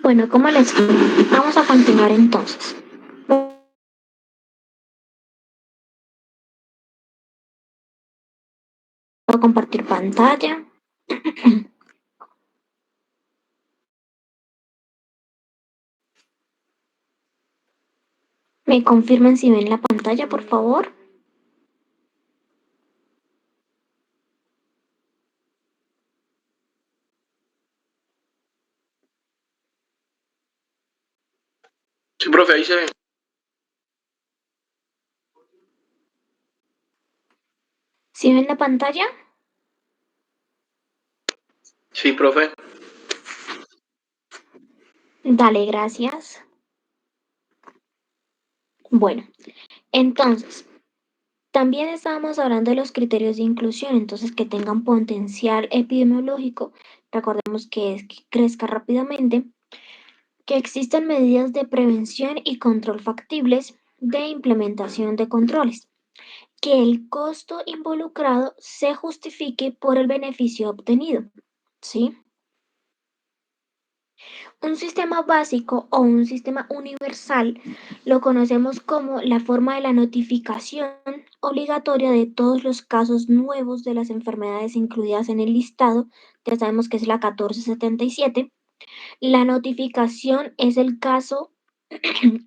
Bueno, como les explico, vamos a continuar entonces. Voy a compartir pantalla. ¿Me confirman si ven la pantalla, por favor? Sí, profe, ahí se ve. ¿Sí ven la pantalla? Sí, profe. Dale, gracias. Bueno, entonces, también estábamos hablando de los criterios de inclusión, entonces que tengan potencial epidemiológico, recordemos que es que crezca rápidamente, que existan medidas de prevención y control factibles de implementación de controles, que el costo involucrado se justifique por el beneficio obtenido, ¿sí? Un sistema básico o un sistema universal lo conocemos como la forma de la notificación obligatoria de todos los casos nuevos de las enfermedades incluidas en el listado. Ya sabemos que es la 1477. La notificación es el caso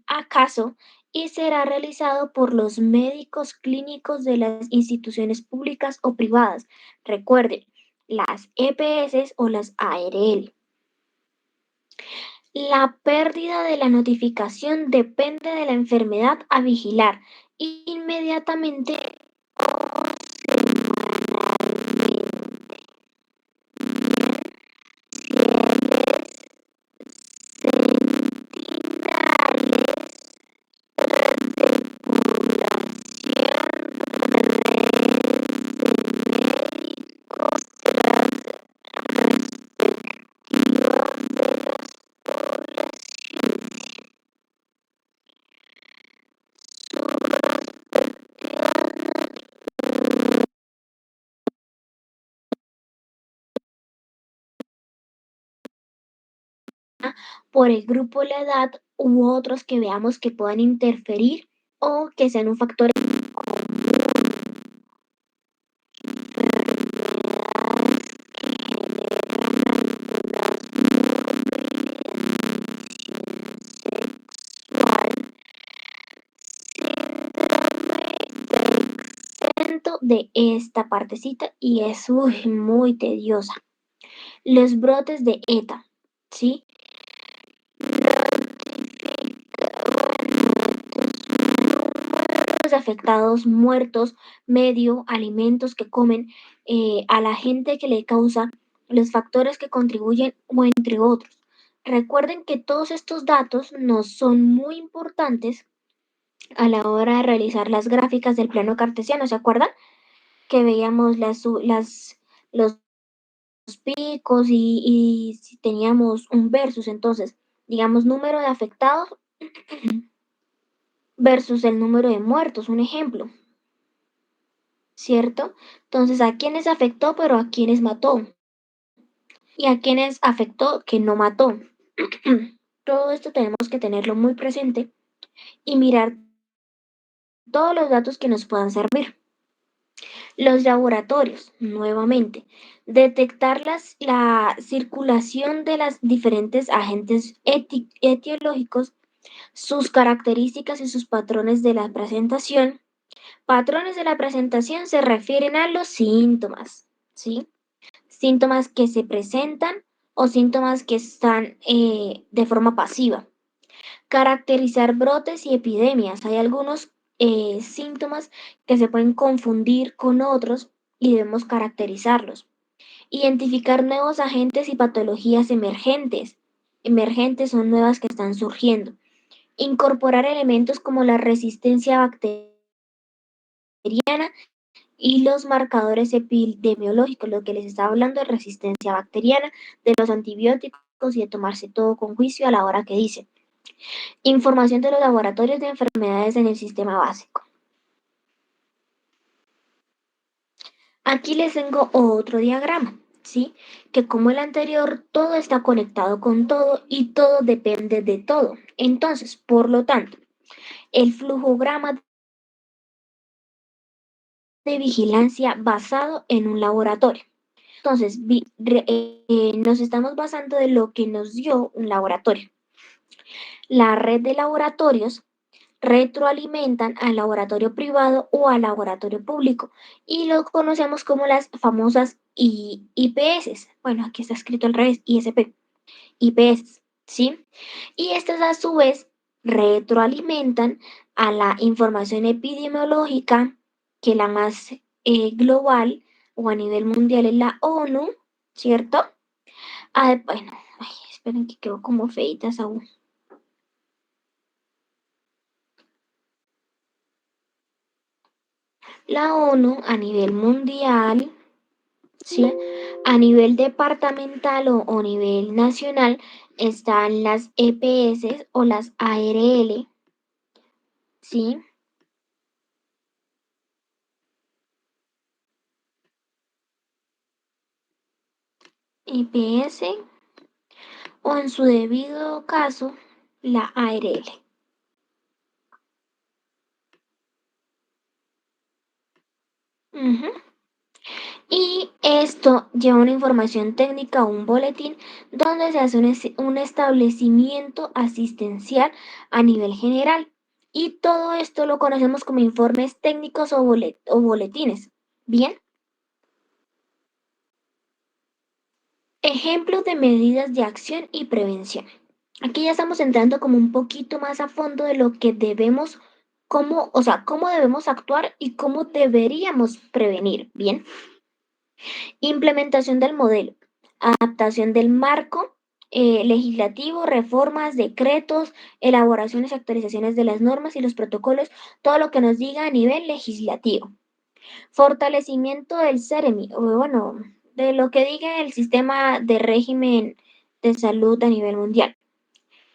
a caso y será realizado por los médicos clínicos de las instituciones públicas o privadas. Recuerden, las EPS o las ARL. La pérdida de la notificación depende de la enfermedad a vigilar inmediatamente o semanalmente. Sentinales tras depuración, redes de médicos tras respectivos de las poblaciones. Sus respectivas por el grupo, la edad u otros que veamos que puedan interferir o que sean un factor de esta partecita y es muy tediosa. Los brotes de ETA, ¿sí? Los afectados, muertos, medio, alimentos que comen, a la gente que le causa, los factores que contribuyen o entre otros. Recuerden que todos estos datos nos son muy importantes a la hora de realizar las gráficas del plano cartesiano, ¿se acuerdan? Que veíamos los picos y si teníamos un versus, entonces, digamos, número de afectados versus el número de muertos, un ejemplo, ¿cierto? Entonces, ¿a quiénes afectó, pero a quiénes mató? Y a quiénes afectó que no mató. Todo esto tenemos que tenerlo muy presente y mirar todos los datos que nos puedan servir. Los laboratorios, nuevamente, detectar la circulación de los diferentes agentes etiológicos, sus características y sus patrones de la presentación. Patrones de la presentación se refieren a los síntomas, ¿sí? Síntomas que se presentan o síntomas que están de forma pasiva. Caracterizar brotes y epidemias. Hay algunos síntomas que se pueden confundir con otros y debemos caracterizarlos. Identificar nuevos agentes y patologías emergentes. Emergentes son nuevas que están surgiendo. Incorporar elementos como la resistencia bacteriana y los marcadores epidemiológicos, lo que les estaba hablando de resistencia bacteriana, de los antibióticos y de tomarse todo con juicio a la hora que dice. Información de los laboratorios de enfermedades en el sistema básico. Aquí les tengo otro diagrama. ¿sí? Que como el anterior, todo está conectado con todo y todo depende de todo. Entonces, por lo tanto, el flujograma de vigilancia basado en un laboratorio. Entonces, nos estamos basando de lo que nos dio un laboratorio. La red de laboratorios retroalimentan al laboratorio privado o al laboratorio público y lo conocemos como las famosas IPS. Bueno, aquí está escrito al revés, ISP, IPS, ¿sí? Y estas a su vez retroalimentan a la información epidemiológica, que la más global o a nivel mundial es la ONU, ¿cierto? Bueno, ay, esperen que quedó como feitas aún. La ONU a nivel mundial, ¿sí? A nivel departamental o nivel nacional están las EPS o las ARL, ¿sí? EPS o en su debido caso la ARL. Ujú. Y esto lleva una información técnica o un boletín donde se hace un establecimiento asistencial a nivel general. Y todo esto lo conocemos como informes técnicos o boletines. Bien, ejemplos de medidas de acción y prevención. Aquí ya estamos entrando como un poquito más a fondo de lo que debemos, cómo debemos actuar y cómo deberíamos prevenir. Bien. Implementación del modelo, adaptación del marco legislativo, reformas, decretos, elaboraciones y actualizaciones de las normas y los protocolos, todo lo que nos diga a nivel legislativo. Fortalecimiento del CEREMI, o bueno, de lo que diga el sistema de régimen de salud a nivel mundial.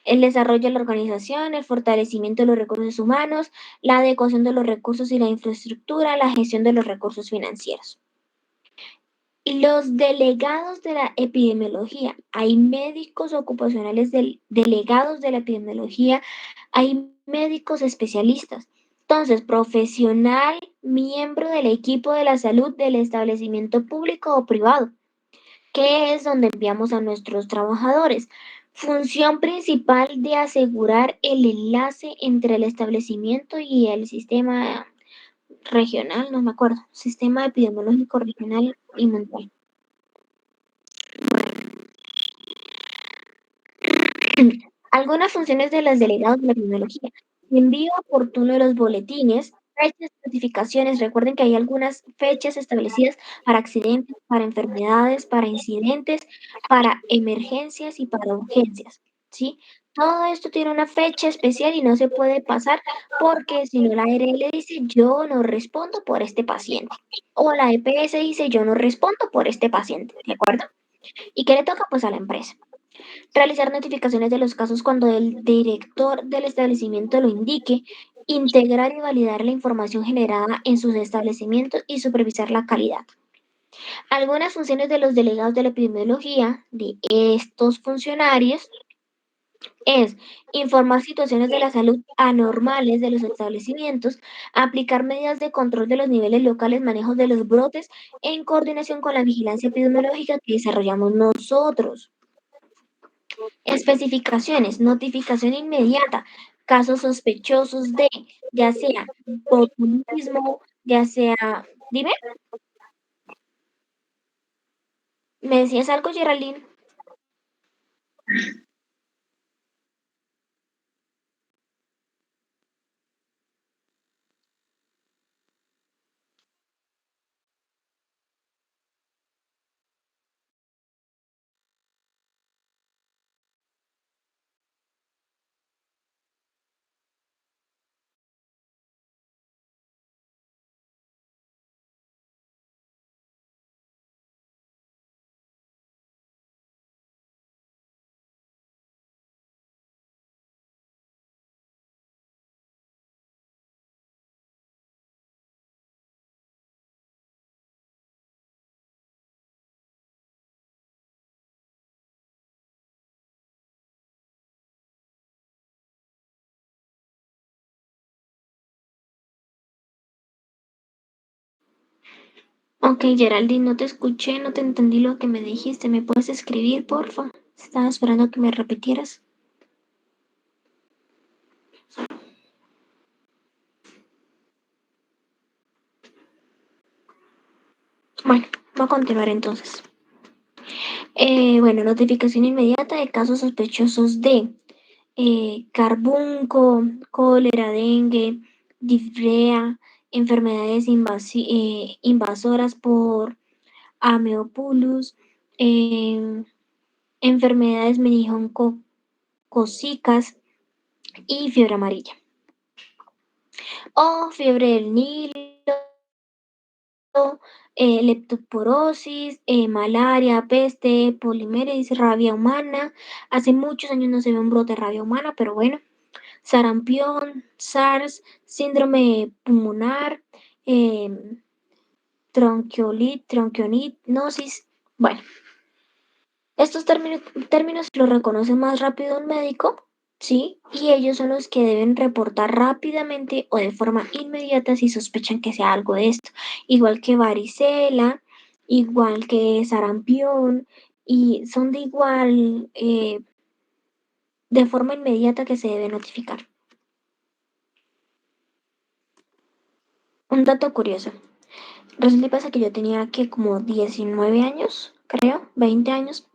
El desarrollo de la organización, el fortalecimiento de los recursos humanos, la adecuación de los recursos y la infraestructura, la gestión de los recursos financieros. Los delegados de la epidemiología, hay médicos ocupacionales delegados de la epidemiología, hay médicos especialistas. Entonces, profesional, miembro del equipo de la salud del establecimiento público o privado, que es donde enviamos a nuestros trabajadores. Función principal de asegurar el enlace entre el establecimiento y el sistema regional, no me acuerdo, sistema epidemiológico regional y mundial. Algunas funciones de los delegados de la tecnología. Envío oportuno de los boletines, fechas, notificaciones. Recuerden que hay algunas fechas establecidas para accidentes, para enfermedades, para incidentes, para emergencias y para urgencias, ¿sí? Todo esto tiene una fecha especial y no se puede pasar porque si no la ARL dice yo no respondo por este paciente o la EPS dice yo no respondo por este paciente, ¿de acuerdo? ¿Y qué le toca? Pues a la empresa. Realizar notificaciones de los casos cuando el director del establecimiento lo indique, integrar y validar la información generada en sus establecimientos y supervisar la calidad. Algunas funciones de los delegados de la epidemiología de estos funcionarios es informar situaciones de la salud anormales de los establecimientos, aplicar medidas de control de los niveles locales, manejo de los brotes en coordinación con la vigilancia epidemiológica que desarrollamos nosotros. Especificaciones, notificación inmediata, casos sospechosos de, ya sea botulismo, ya sea, dime, ¿me decías algo, Geraldine? Ok, Geraldine, no te escuché, no te entendí lo que me dijiste. ¿Me puedes escribir, porfa? Estaba esperando que me repitieras. Bueno, voy a continuar entonces. Bueno, notificación inmediata de casos sospechosos de carbunco, cólera, dengue, difteria, enfermedades invasoras por Ameopulus, enfermedades meningocócicas y fiebre amarilla. O fiebre del Nilo, leptosporosis, malaria, peste, polimeris, rabia humana. Hace muchos años no se ve un brote de rabia humana, pero bueno. Sarampión, SARS, síndrome pulmonar, tronquionitosis. Bueno, estos términos los reconoce más rápido un médico, ¿sí? Y ellos son los que deben reportar rápidamente o de forma inmediata si sospechan que sea algo de esto. Igual que varicela, igual que sarampión, y son de igual, de forma inmediata que se debe notificar. Un dato curioso. Resulta y pasa que yo tenía que como 19 años, creo, 20 años,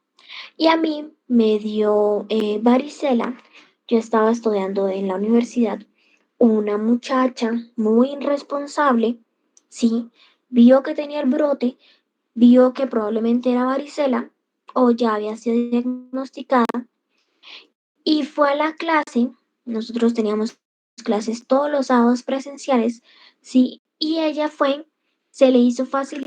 y a mí me dio varicela. Yo estaba estudiando en la universidad. Una muchacha muy irresponsable, sí, vio que tenía el brote, vio que probablemente era varicela o ya había sido diagnosticada y fue a la clase. Nosotros teníamos clases todos los sábados presenciales, sí, y ella fue, se le hizo fácil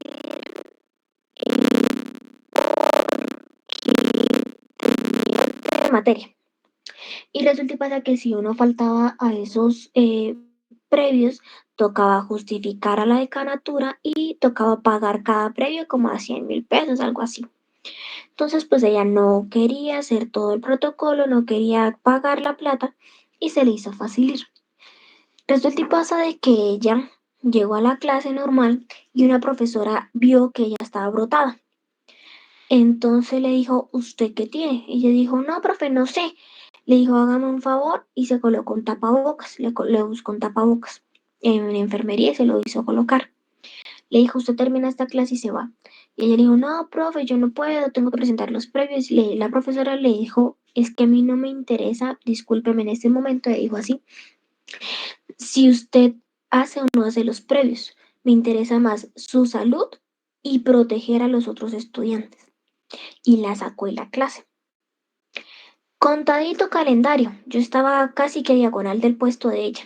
de materia. Y resulta y pasa que si uno faltaba a esos previos, tocaba justificar a la decanatura y tocaba pagar cada previo como a 100.000 pesos, algo así. Entonces, pues ella no quería hacer todo el protocolo, no quería pagar la plata y se le hizo fácil ir. Resulta y pasa de que ella llegó a la clase normal y una profesora vio que ella estaba brotada. Entonces le dijo, ¿usted qué tiene? Y ella dijo, no, profe, no sé. Le dijo, hágame un favor y se colocó un tapabocas, le buscó un tapabocas en la enfermería y se lo hizo colocar. Le dijo, usted termina esta clase y se va. Y ella le dijo, no, profe, yo no puedo, tengo que presentar los previos. La profesora le dijo, es que a mí no me interesa, discúlpeme en este momento, le dijo así, si usted hace o no hace los previos, me interesa más su salud y proteger a los otros estudiantes. Y la sacó de la clase. Contadito calendario, yo estaba casi que diagonal del puesto de ella.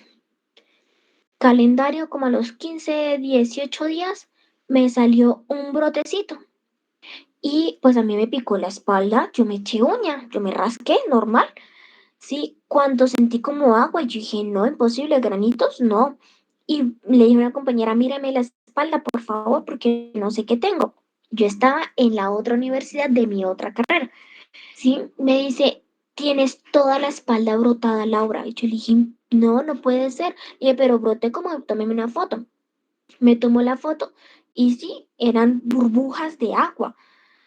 Calendario como a los 15, 18 días me salió un brotecito. Y pues a mí me picó la espalda, yo me eché uña, yo me rasqué, normal. Sí, cuando sentí como agua, yo dije, no, imposible, granitos, no. Y le dije a una compañera, mírame la espalda, por favor, porque no sé qué tengo. Yo estaba en la otra universidad de mi otra carrera. Sí, me dice, tienes toda la espalda brotada, Laura. Y yo le dije, no, no puede ser. Y dije, pero broté como, tómeme una foto. Me tomó la foto y sí, eran burbujas de agua.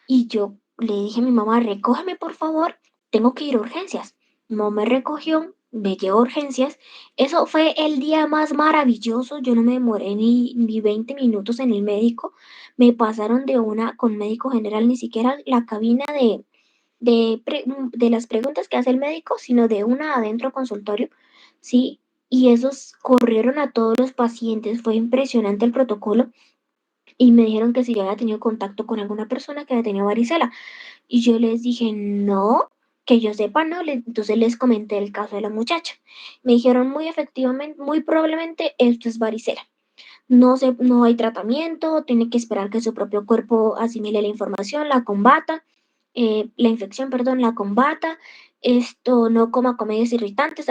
Y yo le dije a mi mamá, recógeme por favor, tengo que ir a urgencias. No me recogió, me llevó a urgencias. Eso fue el día más maravilloso. Yo no me demoré ni 20 minutos en el médico. Me pasaron de una con médico general, ni siquiera la cabina de las preguntas que hace el médico, sino de una adentro consultorio, ¿sí? Y esos corrieron a todos los pacientes, fue impresionante el protocolo y me dijeron que si yo había tenido contacto con alguna persona que había tenido varicela. Y yo les dije, no, que yo sepa, no. Entonces les comenté el caso de la muchacha. Me dijeron muy efectivamente, muy probablemente esto es varicela. No sé, no hay tratamiento, tiene que esperar que su propio cuerpo asimile la información, la combata, la infección, perdón, la combata, esto, no coma comidas irritantes,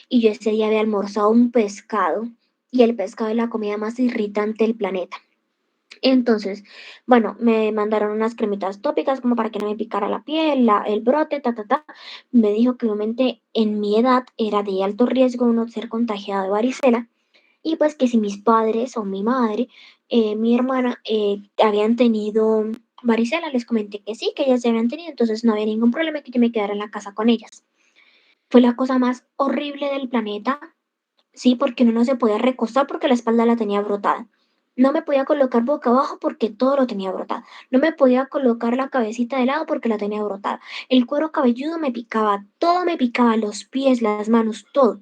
y yo ese día había almorzado un pescado, y el pescado es la comida más irritante del planeta. Entonces, bueno, me mandaron unas cremitas tópicas como para que no me picara la piel, el brote, Me dijo que obviamente en mi edad era de alto riesgo uno ser contagiado de varicela y pues que si mis padres o mi madre mi hermana habían tenido varicela, les comenté que sí, que ellas ya habían tenido, entonces no había ningún problema que yo me quedara en la casa con ellas. Fue la cosa más horrible del planeta, sí, porque uno no se podía recostar porque la espalda la tenía brotada. No me podía colocar boca abajo porque todo lo tenía brotado. No me podía colocar la cabecita de lado porque la tenía brotada. El cuero cabelludo me picaba, todo me picaba, los pies, las manos, todo,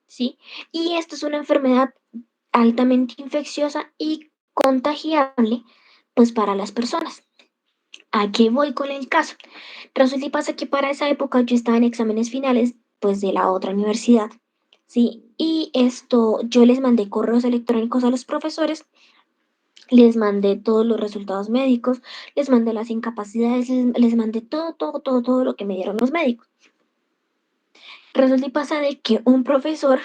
¿sí? Y esto es una enfermedad altamente infecciosa y contagiable, pues para las personas. ¿A qué voy con el caso? Resulta y pasa que para esa época yo estaba en exámenes finales, pues de la otra universidad, ¿sí? Y esto, yo les mandé correos electrónicos a los profesores, les mandé todos los resultados médicos, les mandé las incapacidades, les mandé todo lo que me dieron los médicos. Resulta y pasa de que un profesor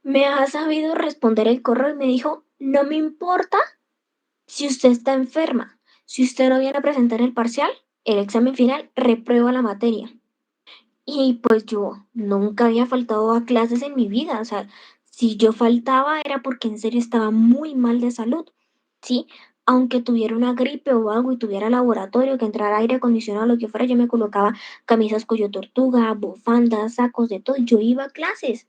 me ha sabido responder el correo y me dijo, no me importa si usted está enferma, si usted no viene a presentar el parcial, el examen final, reprueba la materia. Y pues yo nunca había faltado a clases en mi vida, o sea, si yo faltaba era porque en serio estaba muy mal de salud, ¿sí? Aunque tuviera una gripe o algo y tuviera laboratorio, que entrara aire acondicionado, lo que fuera, yo me colocaba camisas cuello tortuga, bufandas, sacos de todo, y yo iba a clases.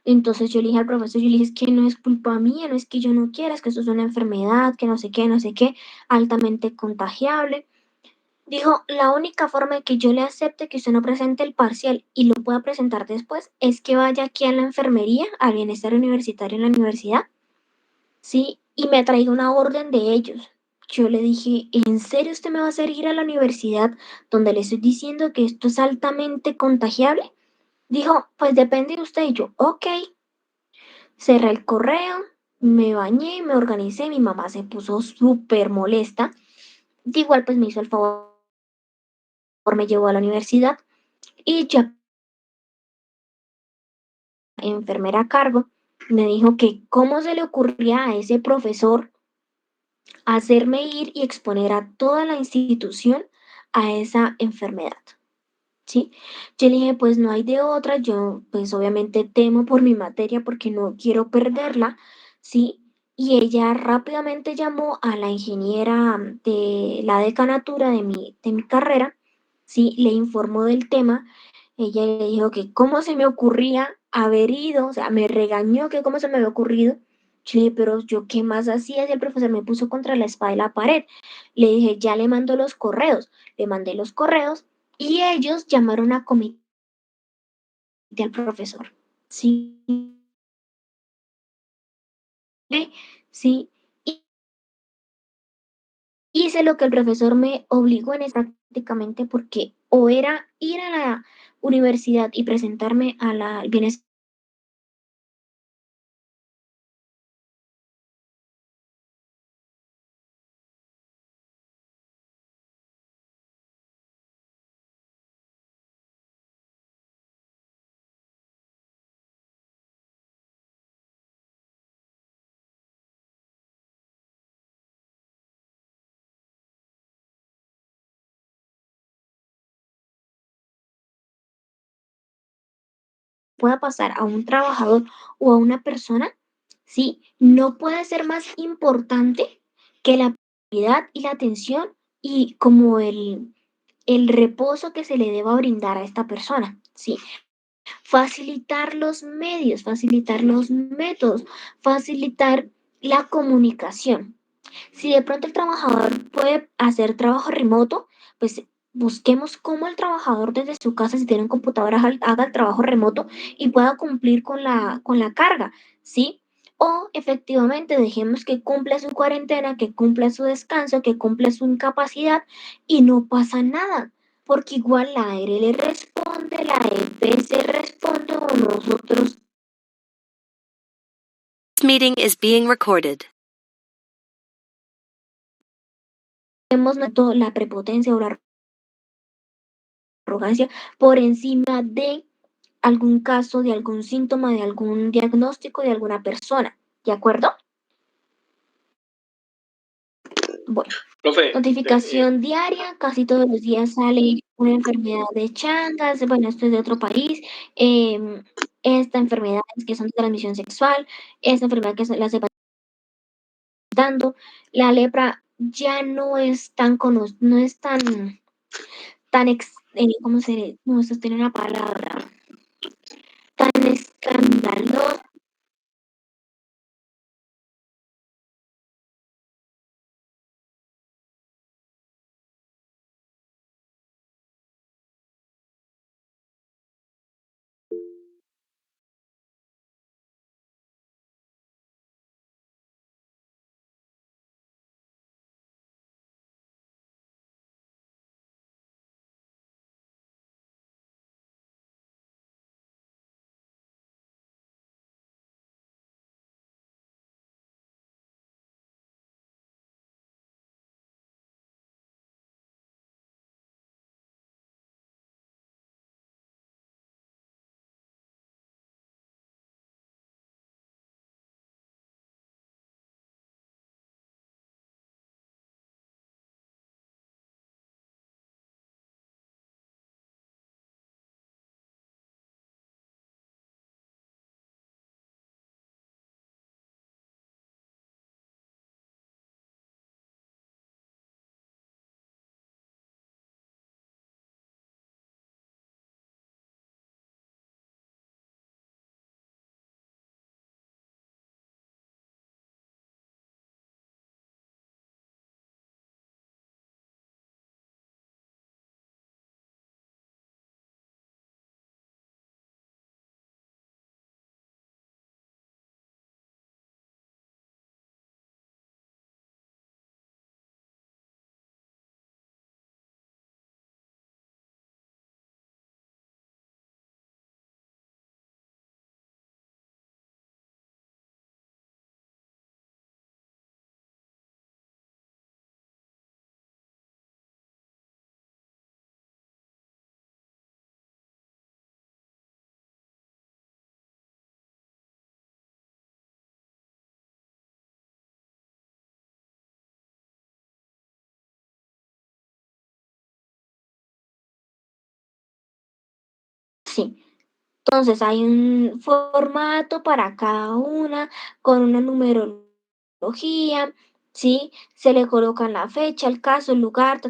Entonces yo le dije al profesor, yo le dije, es que no es culpa mía, no es que yo no quiera, es que eso es una enfermedad, que no sé qué, altamente contagiable. Dijo, la única forma de que yo le acepte que usted no presente el parcial y lo pueda presentar después es que vaya aquí a la enfermería, al bienestar universitario en la universidad, ¿sí? Y me traiga una orden de ellos. Yo le dije, ¿en serio usted me va a hacer ir a la universidad donde le estoy diciendo que esto es altamente contagiable? Dijo, pues depende de usted. Y yo, ok. Cerré el correo, me bañé, me organicé, mi mamá se puso súper molesta. De igual pues me hizo el favor, me llevó a la universidad y ya enfermera a cargo me dijo que cómo se le ocurría a ese profesor hacerme ir y exponer a toda la institución a esa enfermedad, ¿sí? Yo le dije, pues no hay de otra, yo pues obviamente temo por mi materia porque no quiero perderla, ¿sí? Y ella rápidamente llamó a la ingeniera de la decanatura de mi carrera, ¿sí? Le informó del tema. Ella le dijo que cómo se me ocurría haber ido, o sea, me regañó que cómo se me había ocurrido. Yo le dije, pero yo qué más hacía, y el profesor me puso contra la espada y la pared. Le dije, ya le mando los correos. Le mandé los correos y ellos llamaron a comité al profesor. Sí, sí. Y hice lo que el profesor me obligó en esa prácticamente porque o era ir a la universidad y presentarme a la bienestar pueda pasar a un trabajador o a una persona, ¿sí? No puede ser más importante que la prioridad y la atención y como el reposo que se le deba brindar a esta persona, ¿sí? Facilitar los medios, facilitar los métodos, facilitar la comunicación. Si de pronto el trabajador puede hacer trabajo remoto, pues busquemos cómo el trabajador desde su casa, si tiene un computador, haga el trabajo remoto y pueda cumplir con la carga, ¿sí? O efectivamente dejemos que cumpla su cuarentena, que cumpla su descanso, que cumpla su incapacidad y no pasa nada, porque igual la ARL le responde, la EPS responde o nosotros Meeting is being recorded. tenemos la prepotencia o la arrogancia por encima de algún caso, de algún síntoma, de algún diagnóstico de alguna persona. ¿De acuerdo? Bueno, Profe, notificación diaria, casi todos los días sale una enfermedad de Chagas, bueno, esto es de otro país, esta enfermedad que son de transmisión sexual, esta enfermedad que son las dando, la lepra ya no es tan no es tan, ¿cómo se, no, esto tiene una palabra, tan escandalosa. Sí. Entonces hay un formato para cada una con una numerología, ¿sí? Se le colocan la fecha, el caso, el lugar,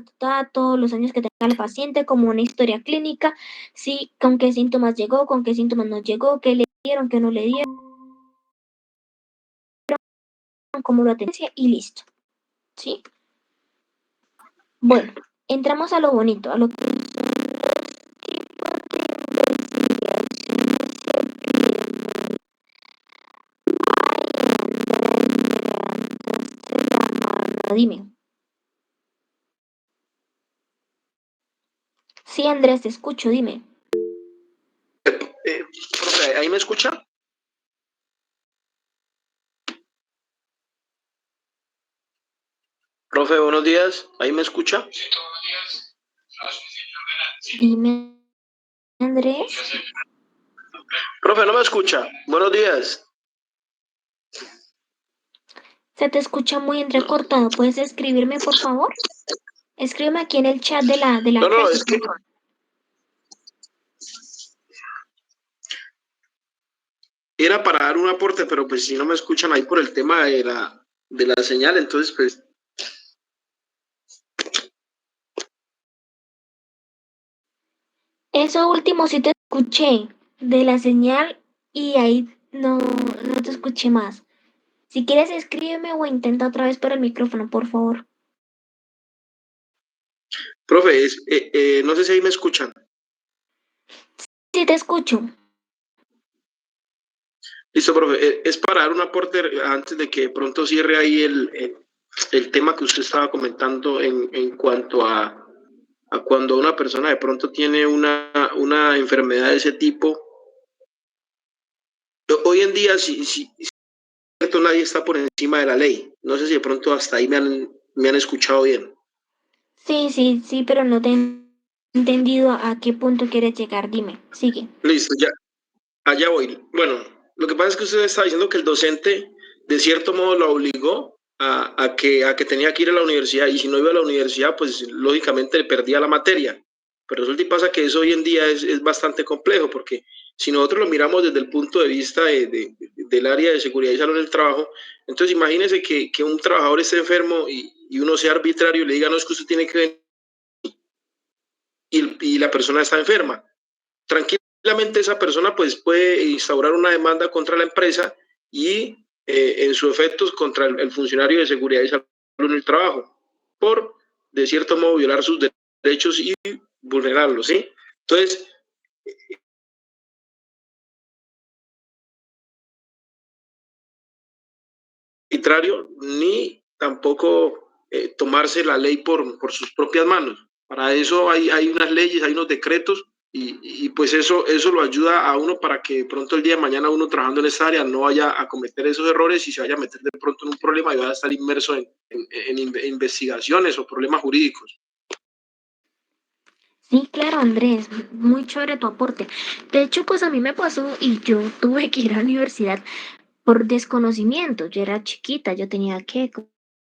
todos los años que tenga el paciente, como una historia clínica, ¿sí? Con qué síntomas llegó, con qué síntomas no llegó, qué le dieron, qué no le dieron, cómo lo atención y listo, ¿sí? Bueno, entramos a lo bonito, a lo que son los tipos de investigaciones se piden. Dime. Sí, Andrés, te escucho, dime. Profe, ¿ahí me escucha? Profe, buenos días. ¿Ahí me escucha? Dime, Andrés. Profe, ¿no me escucha? Buenos días. Se te escucha muy entrecortado. ¿Puedes escribirme, por favor? Escríbeme aquí en el chat de la No, clase, es que por favor. era para dar un aporte, pero pues si no me escuchan ahí por el tema de la señal, entonces pues... Eso último sí te escuché de la señal y ahí no te escuché más. Si quieres, escríbeme o intenta otra vez por el micrófono, por favor. Profe, no sé si ahí me escuchan. Sí, te escucho. Listo, profe. Es para dar un aporte antes de que de pronto cierre ahí el tema que usted estaba comentando en cuanto a cuando una persona de pronto tiene una enfermedad de ese tipo. Hoy en día, si cierto, nadie está por encima de la ley. No sé si de pronto hasta ahí me han escuchado bien. Sí, pero no te he entendido a qué punto quieres llegar. Dime, sigue. Listo, ya, allá voy. Bueno, lo que pasa es que usted está diciendo que el docente de cierto modo lo obligó a que tenía que ir a la universidad y si no iba a la universidad, pues lógicamente le perdía la materia. Pero resulta y pasa que eso hoy en día es bastante complejo porque Si nosotros lo miramos desde el punto de vista del área de seguridad y salud en el trabajo, entonces imagínense que un trabajador esté enfermo y uno sea arbitrario y le diga, no, es que usted tiene que venir y la persona está enferma. Tranquilamente esa persona pues puede instaurar una demanda contra la empresa y en sus efectos contra el funcionario de seguridad y salud en el trabajo, por de cierto modo violar sus derechos y vulnerarlos, ¿sí? Entonces, arbitrario ni tampoco tomarse la ley por sus propias manos. Para eso hay unas leyes, hay unos decretos y pues eso lo ayuda a uno para que de pronto el día de mañana uno trabajando en esta área no vaya a cometer esos errores y se vaya a meter de pronto en un problema y vaya a estar inmerso en investigaciones o problemas jurídicos. Sí, claro, Andrés, muy chévere tu aporte. De hecho, pues a mí me pasó y yo tuve que ir a la universidad por desconocimiento. Yo era chiquita, yo tenía que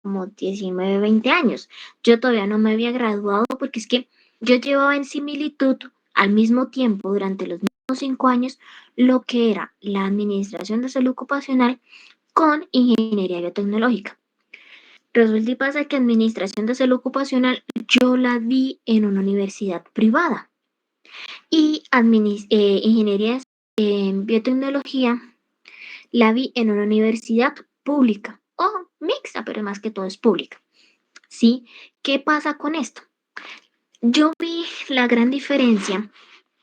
como 19, 20 años. Yo todavía no me había graduado porque es que yo llevaba en similitud al mismo tiempo durante los mismos 5 años lo que era la administración de salud ocupacional con ingeniería biotecnológica. Resulta y pasa que administración de salud ocupacional yo la vi en una universidad privada y ingeniería en biotecnología la vi en una universidad pública o mixta, pero más que todo es pública. ¿Sí? ¿Qué pasa con esto? Yo vi la gran diferencia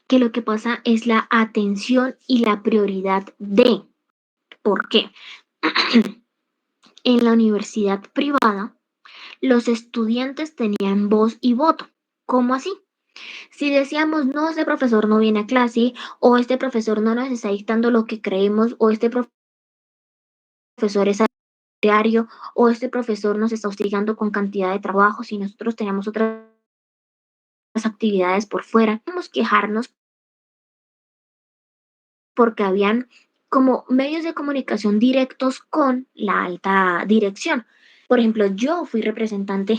que lo que pasa es la atención y la prioridad de. ¿Por qué? En la universidad privada, los estudiantes tenían voz y voto. ¿Cómo así? Si decíamos, no, este profesor no viene a clase, o este profesor no nos está dictando lo que creemos, o este profesor es diario, o este profesor nos está hostigando con cantidad de trabajo, si nosotros tenemos otras actividades por fuera, podemos quejarnos porque habían como medios de comunicación directos con la alta dirección. Por ejemplo, yo fui representante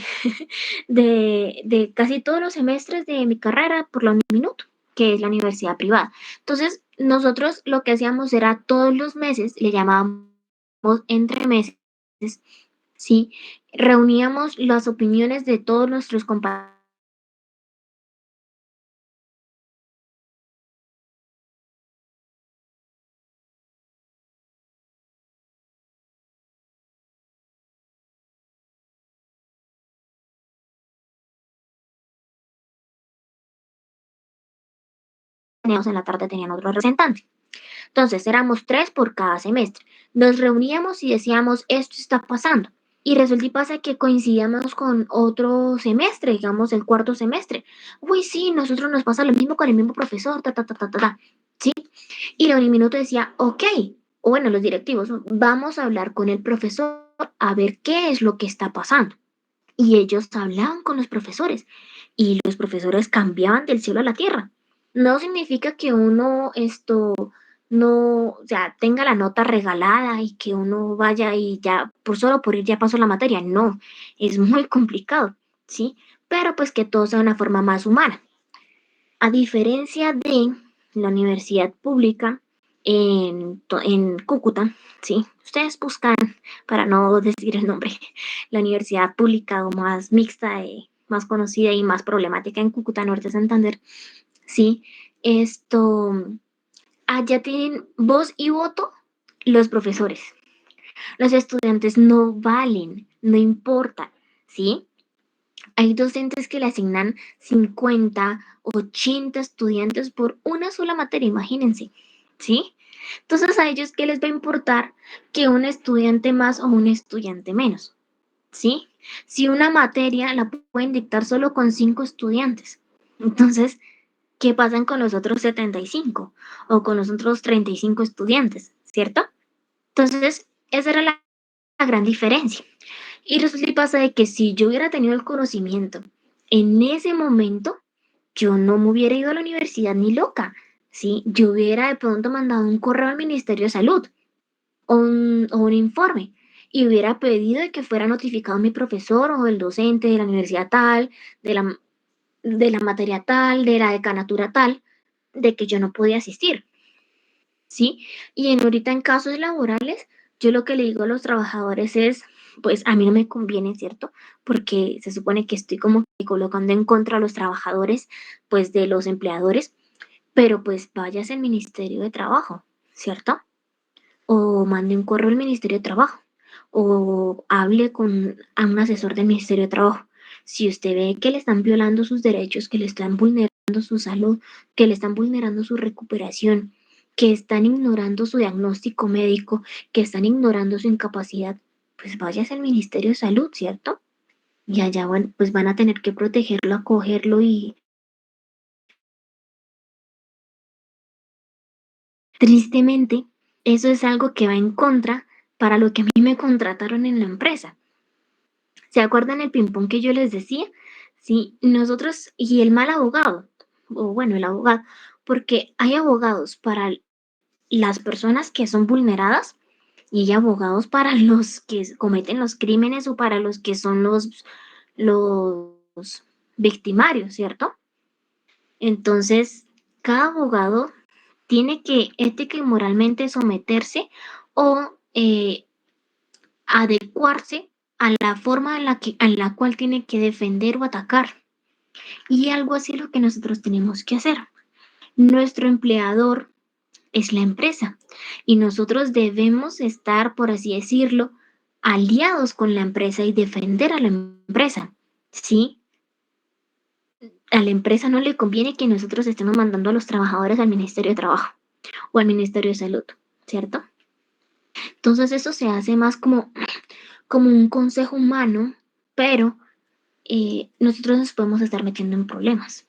de casi todos los semestres de mi carrera por la Uniminuto, que es la universidad privada. Entonces, nosotros lo que hacíamos era todos los meses, le llamábamos entre meses, ¿sí? Reuníamos las opiniones de todos nuestros compañeros en la tarde tenían otro representante. Entonces, éramos 3 por cada semestre. Nos reuníamos y decíamos, esto está pasando. Y resulta y pasa que coincidíamos con otro semestre, digamos el cuarto semestre. Uy, sí, nosotros nos pasa lo mismo con el mismo profesor, ta, ta, ta, ta, ta, ta. ¿Sí? Y la Uniminuto decía, ok, o bueno, los directivos, ¿no? Vamos a hablar con el profesor a ver qué es lo que está pasando. Y ellos hablaban con los profesores y los profesores cambiaban del cielo a la tierra. No significa que uno no, o sea, tenga la nota regalada y que uno vaya y ya, por solo por ir ya pasó la materia. No, es muy complicado, ¿sí? Pero pues que todo sea de una forma más humana. A diferencia de la universidad pública en Cúcuta, ¿sí? Ustedes buscan, para no decir el nombre, la universidad pública o más mixta, más conocida y más problemática en Cúcuta, Norte de Santander, ¿sí? Allá tienen voz y voto los profesores. Los estudiantes no valen, no importa, ¿sí? Hay docentes que le asignan 50, 80 estudiantes por una sola materia, imagínense, ¿sí? Entonces, ¿a ellos qué les va a importar que un estudiante más o un estudiante menos? ¿Sí? Si una materia la pueden dictar solo con 5 estudiantes. Entonces, ¿qué pasan con los otros 75 o con los otros 35 estudiantes? ¿Cierto? Entonces, esa era la gran diferencia. Y resulta y pasa de que si yo hubiera tenido el conocimiento en ese momento, yo no me hubiera ido a la universidad ni loca, ¿sí? Yo hubiera de pronto mandado un correo al Ministerio de Salud o un informe y hubiera pedido de que fuera notificado mi profesor o el docente de la universidad tal, de la materia tal, de la decanatura tal, de que yo no podía asistir. ¿sí? Y ahorita en casos laborales, yo lo que le digo a los trabajadores es, pues a mí no me conviene, ¿cierto? Porque se supone que estoy como que colocando en contra a los trabajadores, pues de los empleadores, pero pues vayas al Ministerio de Trabajo, ¿cierto? O mande un correo al Ministerio de Trabajo, o hable con a un asesor del Ministerio de Trabajo. Si usted ve que le están violando sus derechos, que le están vulnerando su salud, que le están vulnerando su recuperación, que están ignorando su diagnóstico médico, que están ignorando su incapacidad, pues váyase al Ministerio de Salud, ¿cierto? Y allá bueno, pues van a tener que protegerlo, acogerlo y tristemente eso es algo que va en contra para lo que a mí me contrataron en la empresa. ¿Se acuerdan el ping-pong que yo les decía? Sí, nosotros y el mal abogado, o bueno, el abogado, porque hay abogados para las personas que son vulneradas y hay abogados para los que cometen los crímenes o para los que son los victimarios, ¿cierto? Entonces, cada abogado tiene que ética y moralmente someterse o adecuarse a la forma en la cual tiene que defender o atacar. Y algo así es lo que nosotros tenemos que hacer. Nuestro empleador es la empresa y nosotros debemos estar, por así decirlo, aliados con la empresa y defender a la empresa. ¿Sí? A la empresa no le conviene que nosotros estemos mandando a los trabajadores al Ministerio de Trabajo o al Ministerio de Salud, ¿cierto? Entonces eso se hace más como un consejo humano, pero nosotros nos podemos estar metiendo en problemas.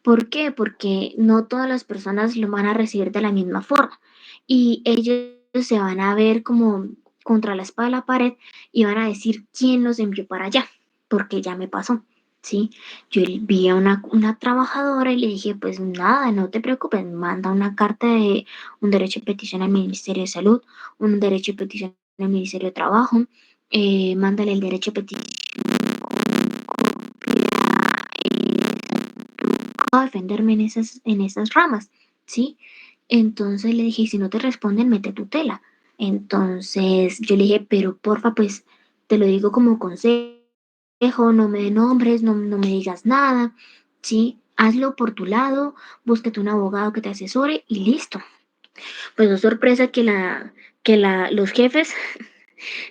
¿Por qué? Porque no todas las personas lo van a recibir de la misma forma y ellos se van a ver como contra la espada de la pared y van a decir quién los envió para allá, porque ya me pasó. ¿Sí? Yo vi a una trabajadora y le dije, pues nada, no te preocupes, manda una carta de un derecho de petición al Ministerio de Salud, un derecho de petición al Ministerio de Trabajo, mándale el derecho de petición a defenderme en esas ramas, ¿sí? Entonces le dije, si no te responden, mete tutela. Entonces yo le dije, pero porfa, pues te lo digo como consejo, no me de nombres, no me digas nada, ¿sí? Hazlo por tu lado, búsquete un abogado que te asesore y listo. Pues no sorpresa los jefes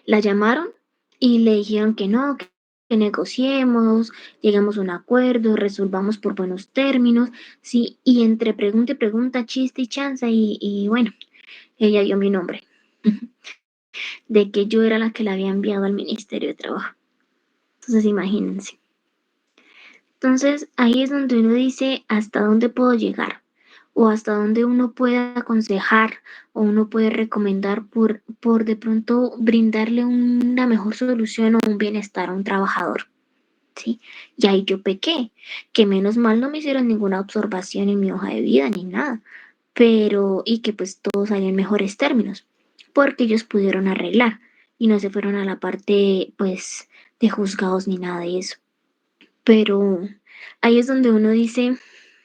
la llamaron y le dijeron que no, que negociemos, llegamos a un acuerdo, resolvamos por buenos términos, sí, y entre pregunta y pregunta, chiste y chanza, y bueno, ella dio mi nombre, de que yo era la que la había enviado al Ministerio de Trabajo. Entonces, imagínense. Entonces, ahí es donde uno dice hasta dónde puedo llegar o hasta dónde uno puede aconsejar o uno puede recomendar por de pronto brindarle una mejor solución o un bienestar a un trabajador. ¿Sí? Y ahí yo pequé, que menos mal no me hicieron ninguna observación en mi hoja de vida ni nada, pero y que pues todo salió en mejores términos, porque ellos pudieron arreglar y no se fueron a la parte pues de juzgados ni nada de eso. Pero ahí es donde uno dice,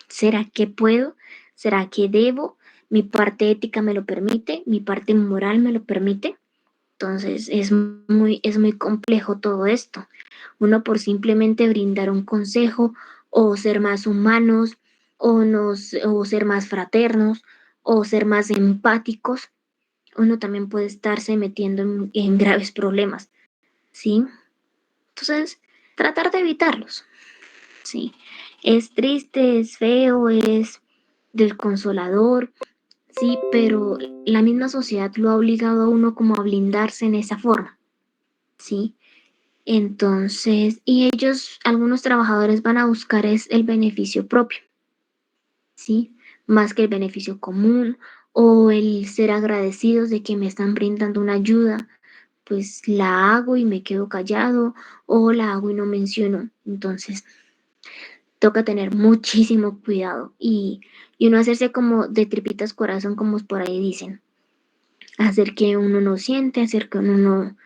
¿será que puedo? ¿Será que debo? ¿Mi parte ética me lo permite? ¿Mi parte moral me lo permite? Entonces es muy complejo todo esto. Uno por simplemente brindar un consejo o ser más humanos o ser más fraternos o ser más empáticos, uno también puede estarse metiendo en graves problemas, ¿sí? Entonces, tratar de evitarlos. Sí, es triste, es feo, es desconsolador, sí, pero la misma sociedad lo ha obligado a uno como a blindarse en esa forma, sí. Entonces, y ellos, algunos trabajadores van a buscar es el beneficio propio, sí, más que el beneficio común o el ser agradecidos de que me están brindando una ayuda, pues la hago y me quedo callado o la hago y no menciono. Entonces, toca tener muchísimo cuidado y uno hacerse como de tripitas corazón, como por ahí dicen. Hacer que uno no siente, hacer que uno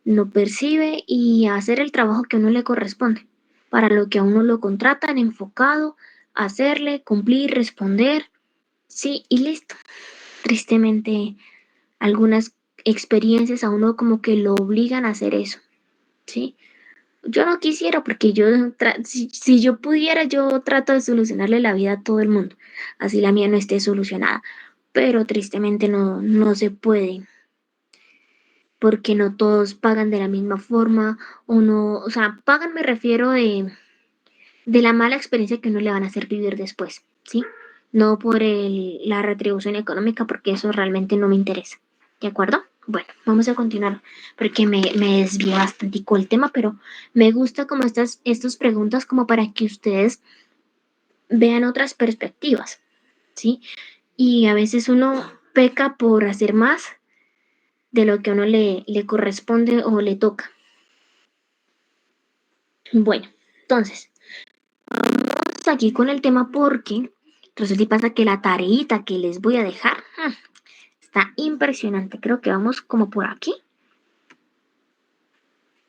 no percibe y hacer el trabajo que a uno le corresponde. Para lo que a uno lo contratan, enfocado, hacerle, cumplir, responder. Sí, y listo. tristemente algunas experiencias a uno como que lo obligan a hacer eso, ¿sí? Yo no quisiera porque si yo pudiera, yo trato de solucionarle la vida a todo el mundo, así la mía no esté solucionada, pero tristemente no se puede, porque no todos pagan de la misma forma, o sea, pagan me refiero de la mala experiencia que no le van a hacer vivir después, ¿sí? No por la retribución económica, porque eso realmente no me interesa, ¿de acuerdo? Bueno, vamos a continuar, porque me desvié bastante el tema, pero me gusta como estas preguntas como para que ustedes vean otras perspectivas, ¿sí? Y a veces uno peca por hacer más de lo que a uno le corresponde o le toca. Bueno, entonces, vamos aquí con el tema porque resulta y pasa que la tareita que les voy a dejar está impresionante. Creo que vamos como por aquí.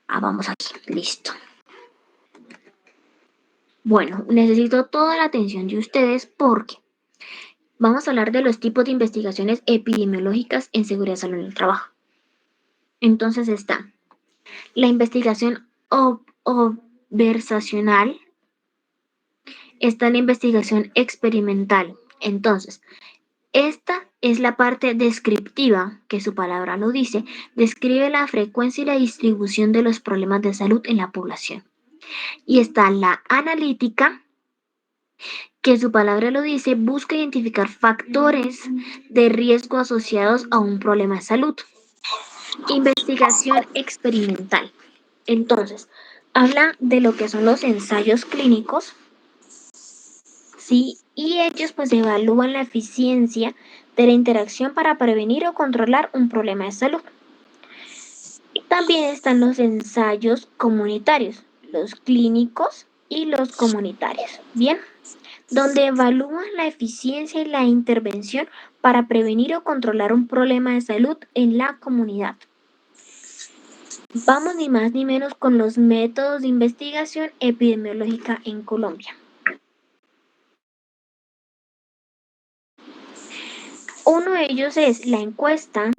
Vamos aquí, listo. Bueno, necesito toda la atención de ustedes porque vamos a hablar de los tipos de investigaciones epidemiológicas en seguridad y salud en el trabajo. Entonces está la investigación observacional, está la investigación experimental. Entonces, esta es la parte descriptiva, que su palabra lo dice, describe la frecuencia y la distribución de los problemas de salud en la población. Y está la analítica, que su palabra lo dice, busca identificar factores de riesgo asociados a un problema de salud. Investigación experimental. Entonces, habla de lo que son los ensayos clínicos, ¿sí? Y ellos pues evalúan la eficiencia de la interacción para prevenir o controlar un problema de salud. Y también están los ensayos comunitarios, los clínicos y los comunitarios, ¿bien? Donde evalúan la eficiencia y la intervención para prevenir o controlar un problema de salud en la comunidad. Vamos ni más ni menos con los métodos de investigación epidemiológica en Colombia. Uno de ellos es la encuesta,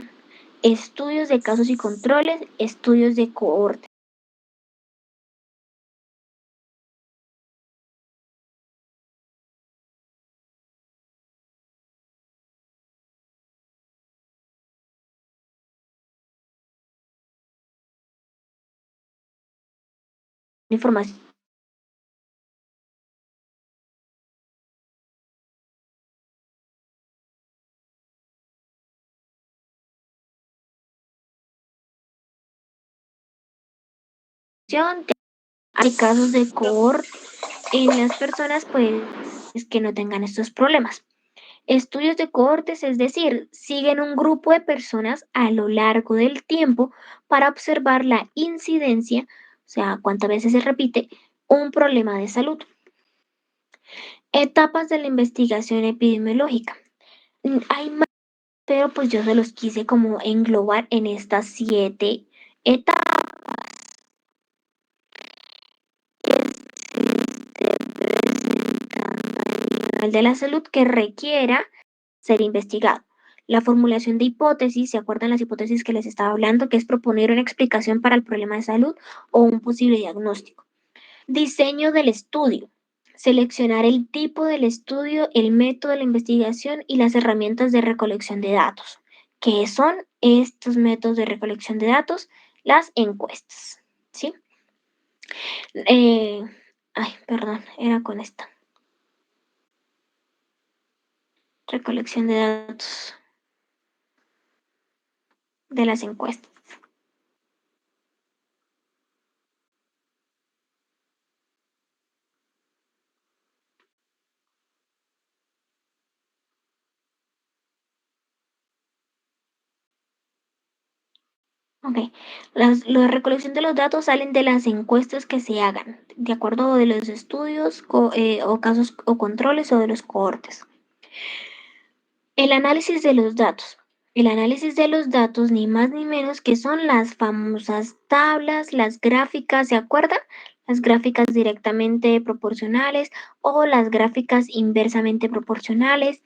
estudios de casos y controles, estudios de cohorte. Información hay casos de cohorte en las personas pues que no tengan estos problemas. Estudios de cohortes, es decir, siguen un grupo de personas a lo largo del tiempo para observar la incidencia, o sea, cuántas veces se repite un problema de salud. Etapas de la investigación epidemiológica. Hay más, pero pues yo se los quise como englobar en estas 7 etapas. De la salud que requiera ser investigado. La formulación de hipótesis, ¿se acuerdan las hipótesis que les estaba hablando? Que es proponer una explicación para el problema de salud o un posible diagnóstico. Diseño del estudio. Seleccionar el tipo del estudio, el método de la investigación y las herramientas de recolección de datos. ¿Qué son estos métodos de recolección de datos? Las encuestas, ¿sí? Perdón, era con esta. Recolección de datos de las encuestas. Ok, la recolección de los datos salen de las encuestas que se hagan, de acuerdo de los estudios o casos o controles o de los cohortes. El análisis de los datos. El análisis de los datos, ni más ni menos que son las famosas tablas, las gráficas, ¿se acuerdan? Las gráficas directamente proporcionales o las gráficas inversamente proporcionales.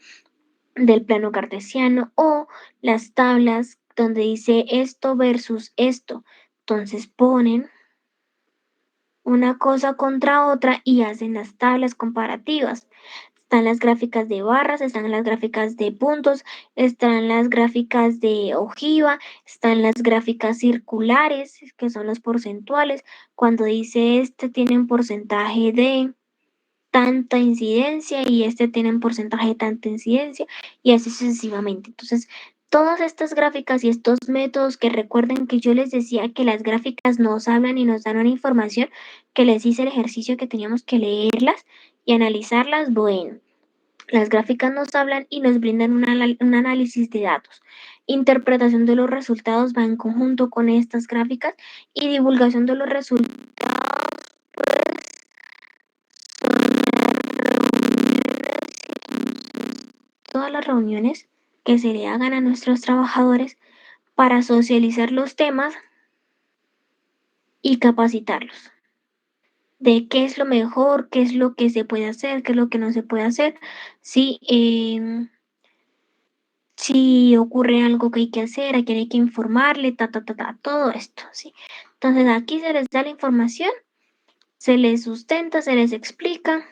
del plano cartesiano o las tablas donde dice esto versus esto. Entonces ponen una cosa contra otra y hacen las tablas comparativas. Están las gráficas de barras, están las gráficas de puntos, están las gráficas de ojiva, están las gráficas circulares, que son los porcentuales. Cuando dice este tiene un porcentaje de tanta incidencia y este tiene un porcentaje de tanta incidencia y así sucesivamente. Entonces, todas estas gráficas y estos métodos que recuerden que yo les decía que las gráficas nos hablan y nos dan una información, que les hice el ejercicio que teníamos que leerlas y analizarlas, bueno. Las gráficas nos hablan y nos brindan un análisis de datos. Interpretación de los resultados va en conjunto con estas gráficas y divulgación de los resultados, pues, todas las reuniones que se le hagan a nuestros trabajadores para socializar los temas y capacitarlos de qué es lo mejor, qué es lo que se puede hacer, qué es lo que no se puede hacer, si, si ocurre algo que hay que hacer, a quién hay que informarle, todo esto, ¿sí? Entonces aquí se les da la información, se les sustenta, se les explica,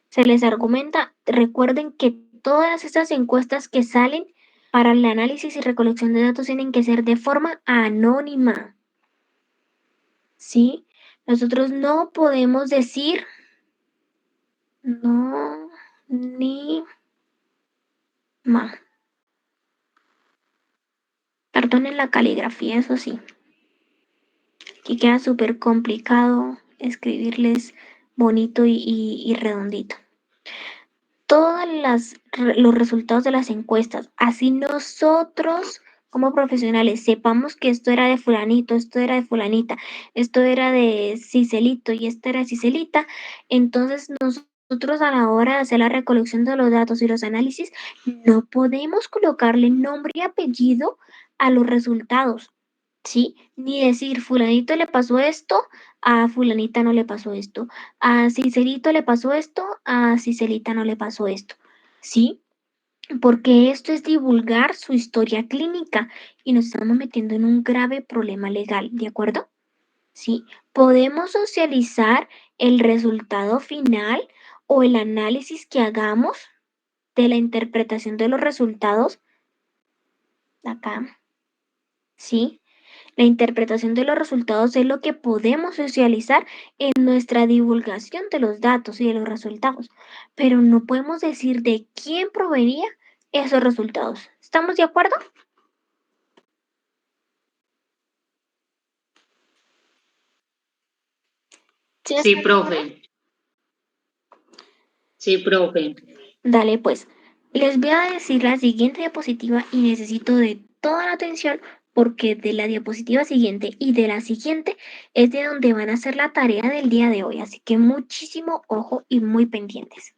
se les argumenta. Recuerden que todas estas encuestas que salen para el análisis y recolección de datos tienen que ser de forma anónima, ¿sí? Nosotros no podemos decir no ni ma. Perdonen la caligrafía, eso sí. Aquí queda súper complicado escribirles bonito y redondito. Todos los resultados de las encuestas, así nosotros como profesionales sepamos que esto era de fulanito, esto era de fulanita, esto era de Cicelito y esto era de Cicelita, entonces nosotros a la hora de hacer la recolección de los datos y los análisis no podemos colocarle nombre y apellido a los resultados, ¿sí? Ni decir fulanito le pasó esto, a fulanita no le pasó esto, a Cicelito le pasó esto, a Cicelita no le pasó esto, ¿sí? Porque esto es divulgar su historia clínica y nos estamos metiendo en un grave problema legal, ¿de acuerdo? ¿Sí? Podemos socializar el resultado final o el análisis que hagamos de la interpretación de los resultados acá, ¿sí? La interpretación de los resultados es lo que podemos socializar en nuestra divulgación de los datos y de los resultados, pero no podemos decir de quién provenía esos resultados. ¿Estamos de acuerdo? ¿Sí, Sí, profe. Sí, profe. Dale, pues. Les voy a decir la siguiente diapositiva y necesito de toda la atención porque de la diapositiva siguiente y de la siguiente es de donde van a hacer la tarea del día de hoy. Así que muchísimo ojo y muy pendientes.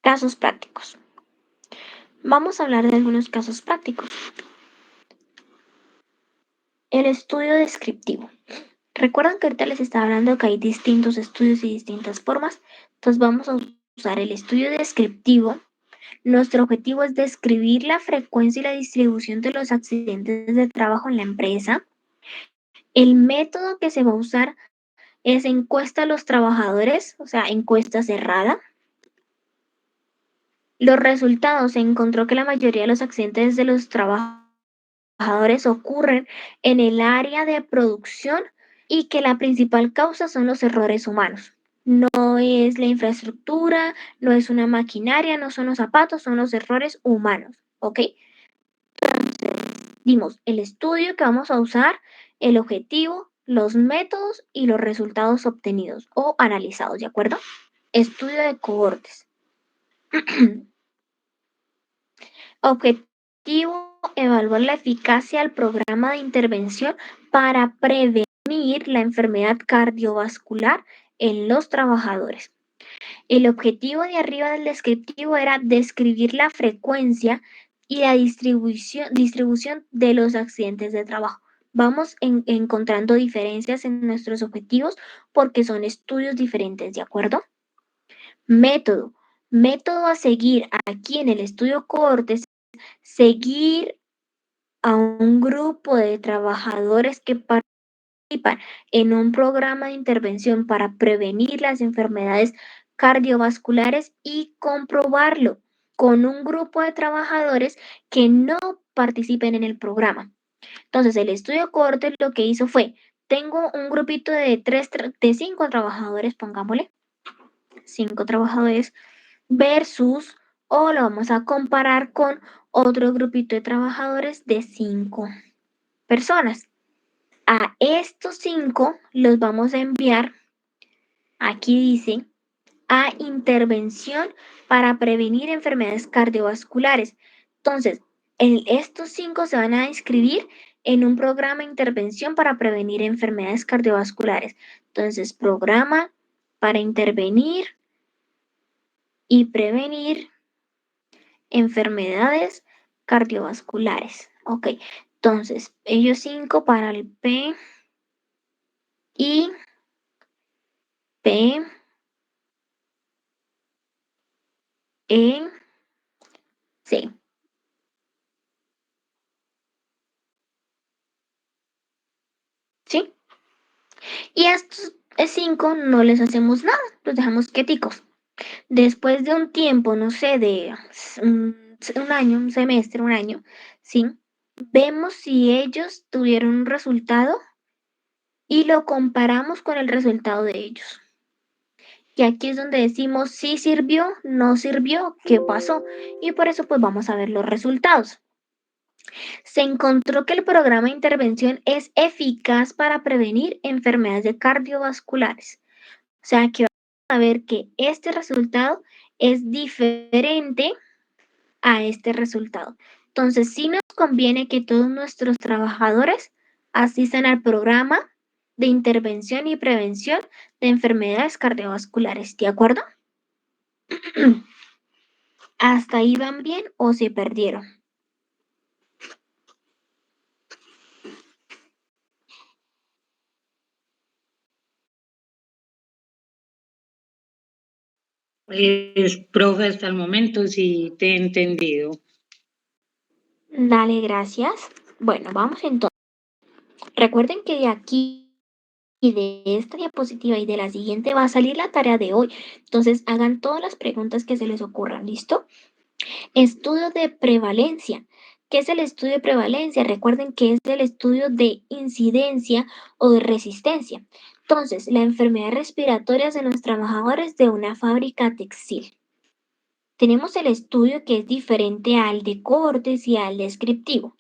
Casos prácticos. Vamos a hablar de algunos casos prácticos. El estudio descriptivo. Recuerdan que ahorita les estaba hablando que hay distintos estudios y distintas formas. Entonces vamos a usar el estudio descriptivo. Nuestro objetivo es describir la frecuencia y la distribución de los accidentes de trabajo en la empresa. El método que se va a usar es encuesta a los trabajadores, o sea, encuesta cerrada. Los resultados, se encontró que la mayoría de los accidentes de los trabajadores ocurren en el área de producción y que la principal causa son los errores humanos. No es la infraestructura, no es una maquinaria, no son los zapatos, son los errores humanos, ¿ok? Dimos el estudio que vamos a usar, el objetivo, los métodos y los resultados obtenidos o analizados, ¿de acuerdo? Estudio de cohortes. Objetivo, evaluar la eficacia del programa de intervención para prevenir la enfermedad cardiovascular en los trabajadores. El objetivo de arriba del descriptivo era describir la frecuencia y la distribución de los accidentes de trabajo. vamos encontrando diferencias en nuestros objetivos porque son estudios diferentes, ¿de acuerdo? Método. Método a seguir aquí en el estudio cohorte es seguir a un grupo de trabajadores que participan en un programa de intervención para prevenir las enfermedades cardiovasculares y comprobarlo con un grupo de trabajadores que no participen en el programa. Entonces, el estudio cohorte lo que hizo fue, tengo un grupito de 5 trabajadores, pongámosle, 5 trabajadores versus, o lo vamos a comparar con otro grupito de trabajadores de 5 personas. A estos 5 los vamos a enviar, aquí dice, a intervención para prevenir enfermedades cardiovasculares. Entonces, estos 5 se van a inscribir en un programa de intervención para prevenir enfermedades cardiovasculares. Entonces, programa para intervenir y prevenir enfermedades cardiovasculares. Ok, entonces, ellos 5 para el P y P, E, C. ¿Sí? Y a estos 5 no les hacemos nada, los dejamos quieticos. Después de un tiempo, no sé, de un año, un semestre, un año, ¿sí? Vemos si ellos tuvieron un resultado y lo comparamos con el resultado de ellos. Y aquí es donde decimos si sirvió, no sirvió, qué pasó. Y por eso pues vamos a ver los resultados. Se encontró que el programa de intervención es eficaz para prevenir enfermedades cardiovasculares. O sea que vamos a ver que este resultado es diferente a este resultado. Entonces, sí nos conviene que todos nuestros trabajadores asistan al programa de intervención y prevención de enfermedades cardiovasculares, ¿de acuerdo? ¿Hasta ahí van bien o se perdieron? Profe, hasta el momento sí te he entendido. Dale, gracias. Bueno, vamos entonces. Recuerden que de aquí y de esta diapositiva y de la siguiente va a salir la tarea de hoy. Entonces, hagan todas las preguntas que se les ocurran, ¿listo? Estudio de prevalencia. ¿Qué es el estudio de prevalencia? Recuerden que es el estudio de incidencia o de resistencia. Entonces, la enfermedad respiratoria de los trabajadores de una fábrica textil. Tenemos el estudio que es diferente al de cohortes y al descriptivo.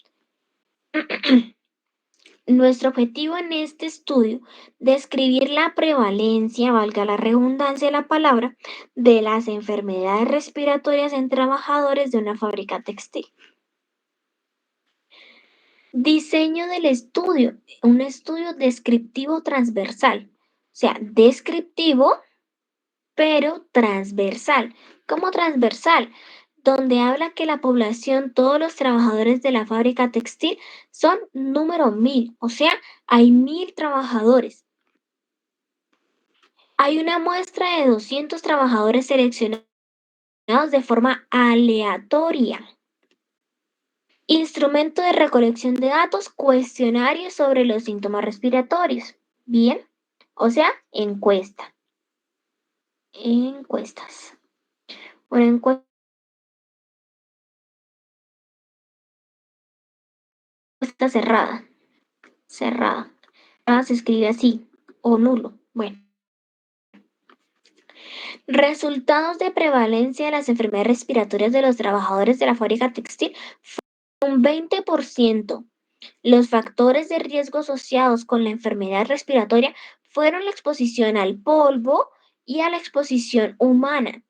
Nuestro objetivo en este estudio, describir la prevalencia, valga la redundancia de la palabra, de las enfermedades respiratorias en trabajadores de una fábrica textil. Diseño del estudio, un estudio descriptivo transversal, o sea, descriptivo, pero transversal. ¿Cómo transversal? Donde habla que la población, todos los trabajadores de la fábrica textil son número 1000, o sea, hay 1000 trabajadores. Hay una muestra de 200 trabajadores seleccionados de forma aleatoria. Instrumento de recolección de datos, cuestionario sobre los síntomas respiratorios. Bien, o sea, encuesta. Encuestas. Una encuesta cerrada. Cerrada. Se escribe así, o nulo. Bueno. Resultados de prevalencia de las enfermedades respiratorias de los trabajadores de la fábrica textil fue un 20%. Los factores de riesgo asociados con la enfermedad respiratoria fueron la exposición al polvo y a la exposición humana.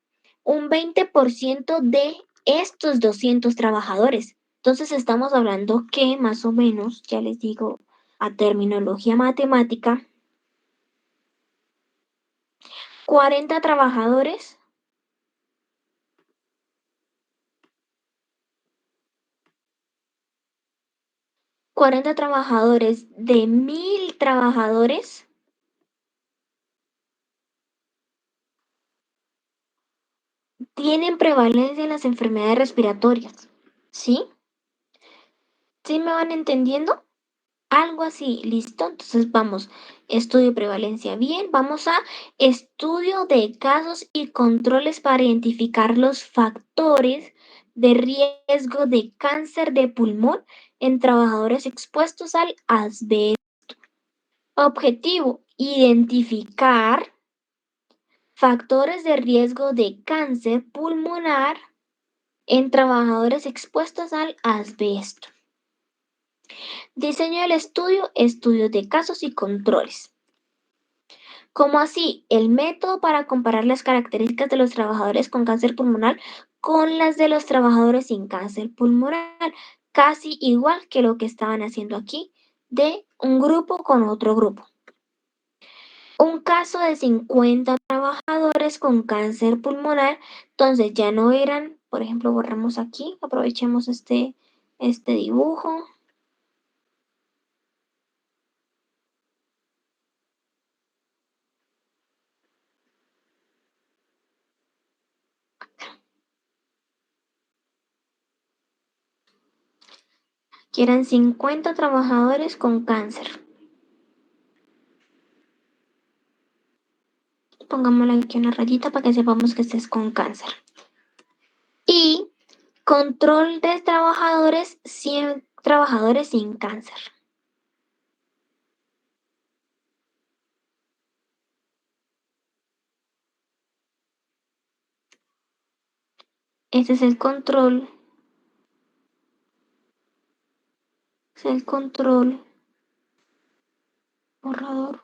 Un 20% de estos 200 trabajadores. Entonces estamos hablando que más o menos, ya les digo a terminología matemática, 40 trabajadores 40 trabajadores de 1000 trabajadores, tienen prevalencia en las enfermedades respiratorias. ¿Sí? ¿Sí me van entendiendo? Algo así, listo. Entonces vamos, estudio de prevalencia. Bien, vamos a estudio de casos y controles para identificar los factores de riesgo de cáncer de pulmón en trabajadores expuestos al asbesto. Objetivo, identificar factores de riesgo de cáncer pulmonar en trabajadores expuestos al asbesto. Diseño del estudio, estudios de casos y controles. ¿Cómo así? El método para comparar las características de los trabajadores con cáncer pulmonar con las de los trabajadores sin cáncer pulmonar. Casi igual que lo que estaban haciendo aquí de un grupo con otro grupo. Un caso de 50 trabajadores con cáncer pulmonar, entonces ya no eran, por ejemplo, borramos aquí, aprovechemos este dibujo. Que eran 50 trabajadores con cáncer. Pongámosle aquí una rayita para que sepamos que este es con cáncer. Y control de trabajadores, 100 trabajadores sin cáncer. Este es el control. Es el control. Borrador.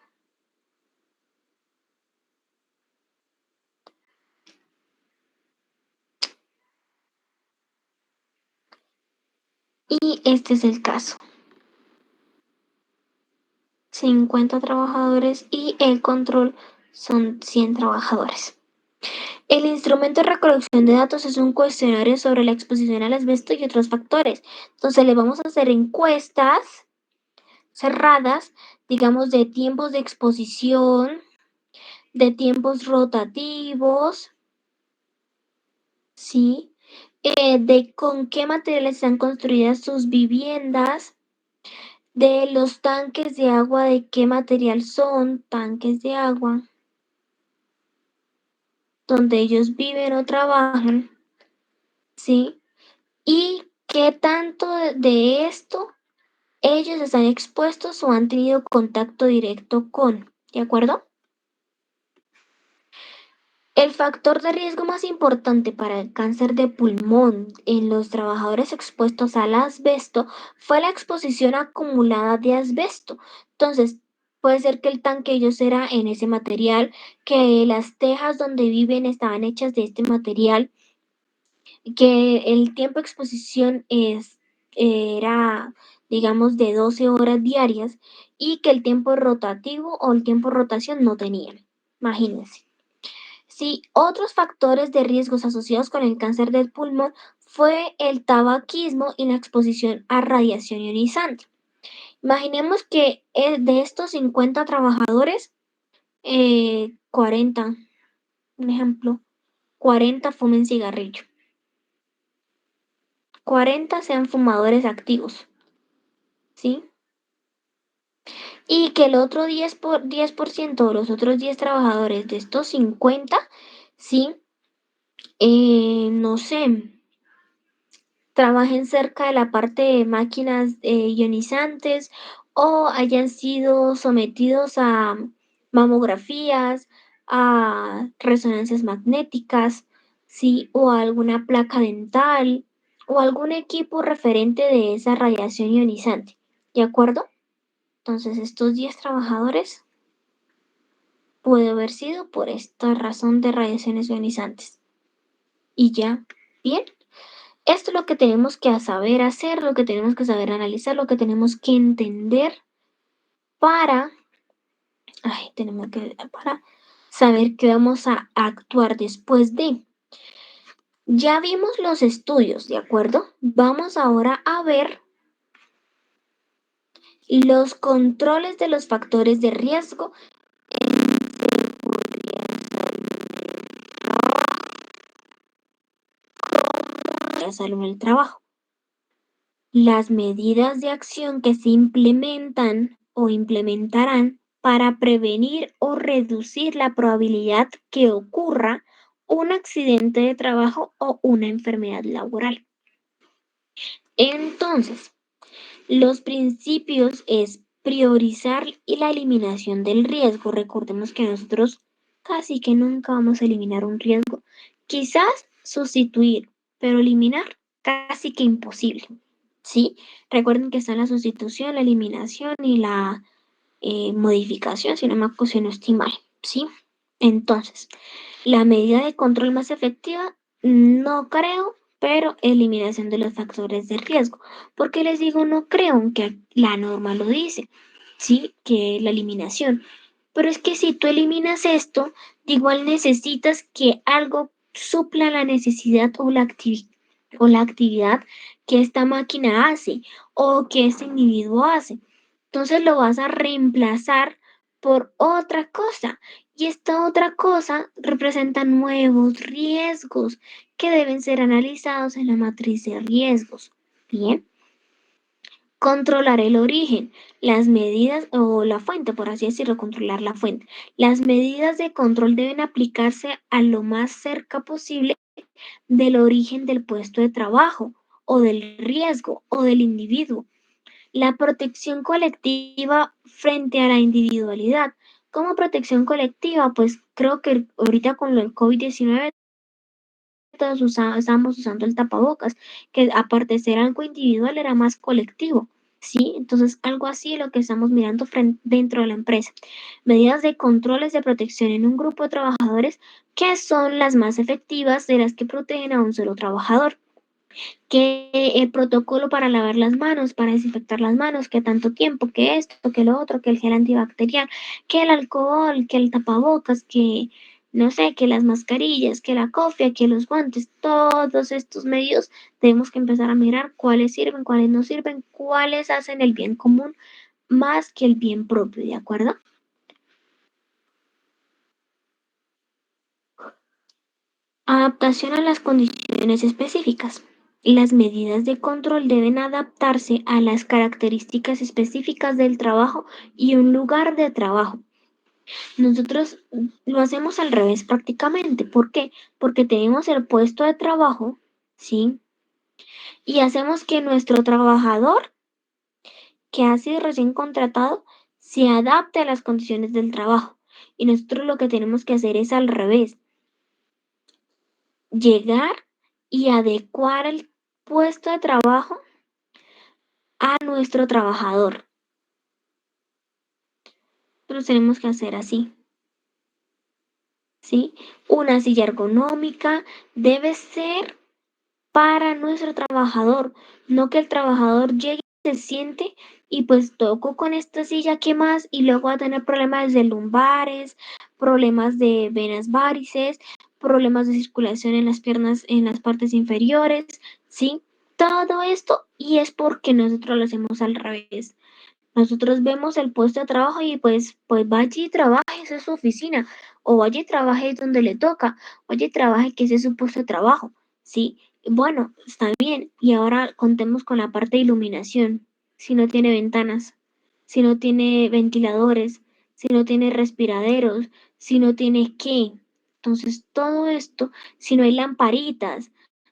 Y este es el caso. 50 trabajadores y el control son 100 trabajadores. El instrumento de recolección de datos es un cuestionario sobre la exposición al asbesto y otros factores. Entonces le vamos a hacer encuestas cerradas, digamos, de tiempos de exposición, de tiempos rotativos, ¿sí? De con qué materiales están construidas sus viviendas, de los tanques de agua, de qué material son, tanques de agua, donde ellos viven o trabajan, ¿sí? Y qué tanto de esto ellos están expuestos o han tenido contacto directo con, ¿de acuerdo? El factor de riesgo más importante para el cáncer de pulmón en los trabajadores expuestos al asbesto fue la exposición acumulada de asbesto. Entonces, puede ser que el tanque ellos era en ese material, que las tejas donde viven estaban hechas de este material, que el tiempo de exposición era, digamos, de 12 horas diarias y que el tiempo rotativo o el tiempo de rotación no tenían. Imagínense. Sí, otros factores de riesgos asociados con el cáncer del pulmón fue el tabaquismo y la exposición a radiación ionizante. Imaginemos que de estos 50 trabajadores, 40, un ejemplo, 40 fumen cigarrillo. 40 sean fumadores activos, ¿sí? Y que el otro 10% de los otros 10 trabajadores de estos 50, ¿sí? No sé, trabajen cerca de la parte de máquinas ionizantes o hayan sido sometidos a mamografías, a resonancias magnéticas, ¿sí? O a alguna placa dental o algún equipo referente de esa radiación ionizante, ¿de acuerdo? Entonces, estos 10 trabajadores puede haber sido por esta razón de radiaciones ionizantes. Y ya, bien. Esto es lo que tenemos que saber hacer, lo que tenemos que saber analizar, lo que tenemos que entender para saber que vamos a actuar después de. Ya vimos los estudios, ¿de acuerdo? Vamos ahora a ver Los controles de los factores de riesgo la salud en el trabajo. Las medidas de acción que se implementan o implementarán para prevenir o reducir la probabilidad que ocurra un accidente de trabajo o una enfermedad laboral. Entonces, los principios es priorizar y la eliminación del riesgo. Recordemos que nosotros casi que nunca vamos a eliminar un riesgo. Quizás sustituir, pero eliminar casi que imposible. ¿Sí? Recuerden que está la sustitución, la eliminación y la modificación, si no estoy mal. ¿Sí? Entonces, la medida de control más efectiva, no creo, pero eliminación de los factores de riesgo. ¿Por qué les digo no creo? Aunque la norma lo dice, ¿sí? Que la eliminación. Pero es que si tú eliminas esto, igual necesitas que algo supla la necesidad o la actividad que esta máquina hace o que este individuo hace. Entonces lo vas a reemplazar por otra cosa. Y esta otra cosa representa nuevos riesgos que deben ser analizados en la matriz de riesgos. Bien. Controlar el origen, las medidas o la fuente, por así decirlo, controlar la fuente. Las medidas de control deben aplicarse a lo más cerca posible del origen del puesto de trabajo o del riesgo o del individuo. La protección colectiva frente a la individualidad. ¿Cómo protección colectiva? Pues creo que ahorita con el COVID-19 todos estábamos usando el tapabocas, que aparte de ser algo individual era más colectivo, ¿sí? Entonces algo así es lo que estamos mirando dentro de la empresa. Medidas de controles de protección en un grupo de trabajadores que son las más efectivas de las que protegen a un solo trabajador. Que el protocolo para lavar las manos, para desinfectar las manos, que tanto tiempo, que esto, que lo otro, que el gel antibacterial, que el alcohol, que el tapabocas, que no sé, que las mascarillas, que la cofia, que los guantes, todos estos medios tenemos que empezar a mirar cuáles sirven, cuáles no sirven, cuáles hacen el bien común más que el bien propio, ¿de acuerdo? Adaptación a las condiciones específicas. Las medidas de control deben adaptarse a las características específicas del trabajo y un lugar de trabajo. Nosotros lo hacemos al revés prácticamente. ¿Por qué? Porque tenemos el puesto de trabajo, ¿sí? Y hacemos que nuestro trabajador, que ha sido recién contratado, se adapte a las condiciones del trabajo. Y nosotros lo que tenemos que hacer es al revés. Llegar y adecuar el puesto de trabajo a nuestro trabajador. Nosotros tenemos que hacer así, ¿sí? Una silla ergonómica debe ser para nuestro trabajador, no que el trabajador llegue y se siente y pues toco con esta silla, ¿qué más? Y luego va a tener problemas de lumbares, problemas de venas varices, problemas de circulación en las piernas, en las partes inferiores, ¿sí? Todo esto y es porque nosotros lo hacemos al revés. Nosotros vemos el puesto de trabajo y pues vaya y trabaje, esa es su oficina, o vaya y trabaje donde le toca, vaya y trabaje que ese es su puesto de trabajo, ¿sí? Bueno, está bien, y ahora contemos con la parte de iluminación, si no tiene ventanas, si no tiene ventiladores, si no tiene respiraderos, si no tiene qué. Entonces, todo esto, si no hay lamparitas,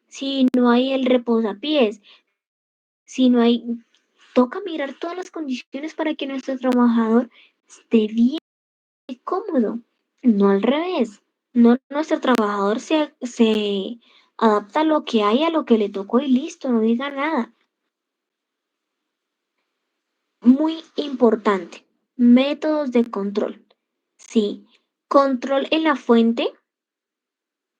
si no hay el reposapiés, si no hay toca mirar todas las condiciones para que nuestro trabajador esté bien y cómodo, no al revés. No nuestro trabajador se adapta a lo que hay, a lo que le tocó y listo, no diga nada. Muy importante, métodos de control. Sí, control en la fuente,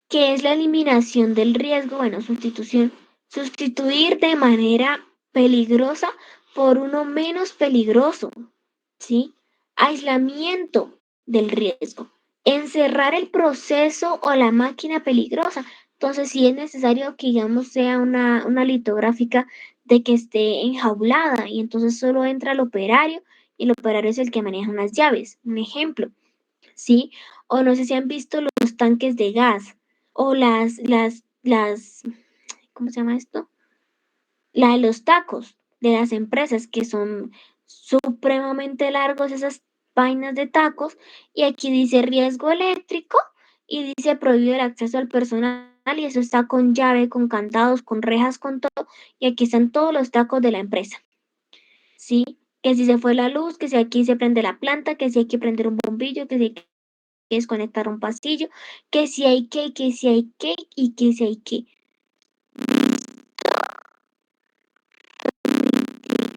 que es la eliminación del riesgo, bueno, sustitución, sustituir de manera peligrosa por uno menos peligroso. ¿Sí? Aislamiento del riesgo. Encerrar el proceso o la máquina peligrosa. Entonces, si es necesario que, digamos, sea una litográfica, de que esté enjaulada y entonces solo entra el operario y el operario es el que maneja unas llaves. Un ejemplo, ¿sí? O no sé si han visto los tanques de gas o ¿cómo se llama esto? La de los tacos de las empresas que son supremamente largos, esas vainas de tacos, y aquí dice riesgo eléctrico y dice prohibido el acceso al personal y eso está con llave, con candados, con rejas, con todo, y aquí están todos los tacos de la empresa, ¿sí? Que si se fue la luz, que si aquí se prende la planta, que si hay que prender un bombillo, que si hay que desconectar un pasillo, que si hay que si hay que y que si hay que.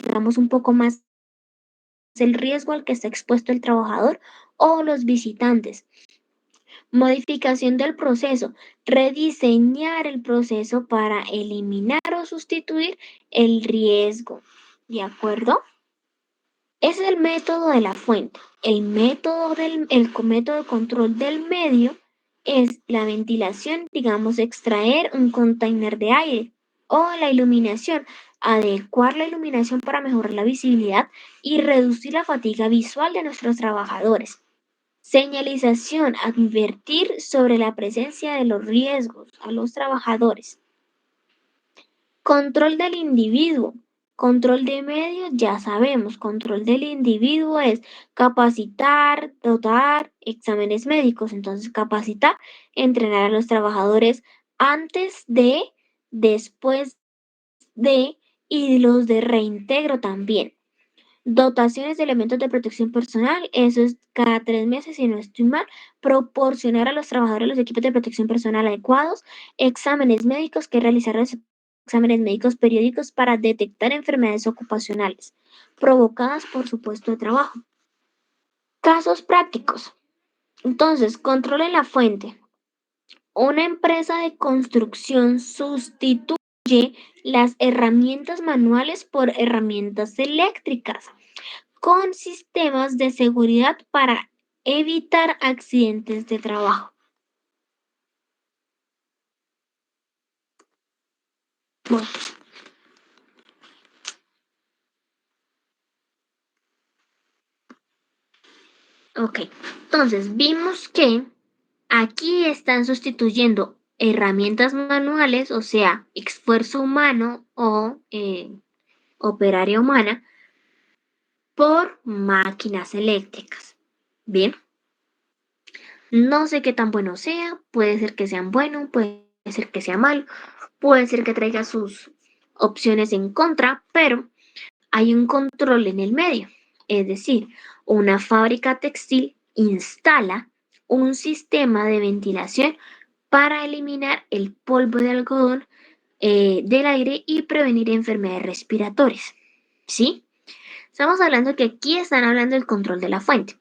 Digamos un poco más el riesgo al que está expuesto el trabajador o los visitantes. Modificación del proceso. Rediseñar el proceso para eliminar o sustituir el riesgo. ¿De acuerdo? Es el método de la fuente. El método de control del medio es la ventilación, digamos, extraer un container de aire o la iluminación, adecuar la iluminación para mejorar la visibilidad y reducir la fatiga visual de nuestros trabajadores. Señalización, advertir sobre la presencia de los riesgos a los trabajadores. Control del individuo. Control de medios, ya sabemos. Control del individuo es capacitar, dotar, exámenes médicos. Entonces, capacitar, entrenar a los trabajadores antes de, después de y los de reintegro también. Dotaciones de elementos de protección personal, eso es cada 3 meses, si no estoy mal, proporcionar a los trabajadores los equipos de protección personal adecuados, exámenes médicos, que realizar los exámenes médicos periódicos para detectar enfermedades ocupacionales provocadas por su puesto de trabajo. Casos prácticos. Entonces, controle la fuente. Una empresa de construcción sustituye las herramientas manuales por herramientas eléctricas con sistemas de seguridad para evitar accidentes de trabajo. Bueno, ok. Entonces, vimos que aquí están sustituyendo herramientas manuales, o sea, esfuerzo humano o operaria humana, por máquinas eléctricas. Bien. No sé qué tan bueno sea, puede ser que sean buenos, puede ser que sea malo, puede ser que traiga sus opciones en contra, pero hay un control en el medio. Es decir, una fábrica textil instala un sistema de ventilación para eliminar el polvo de algodón del aire y prevenir enfermedades respiratorias. ¿Sí? Estamos hablando que aquí están hablando del control de la fuente.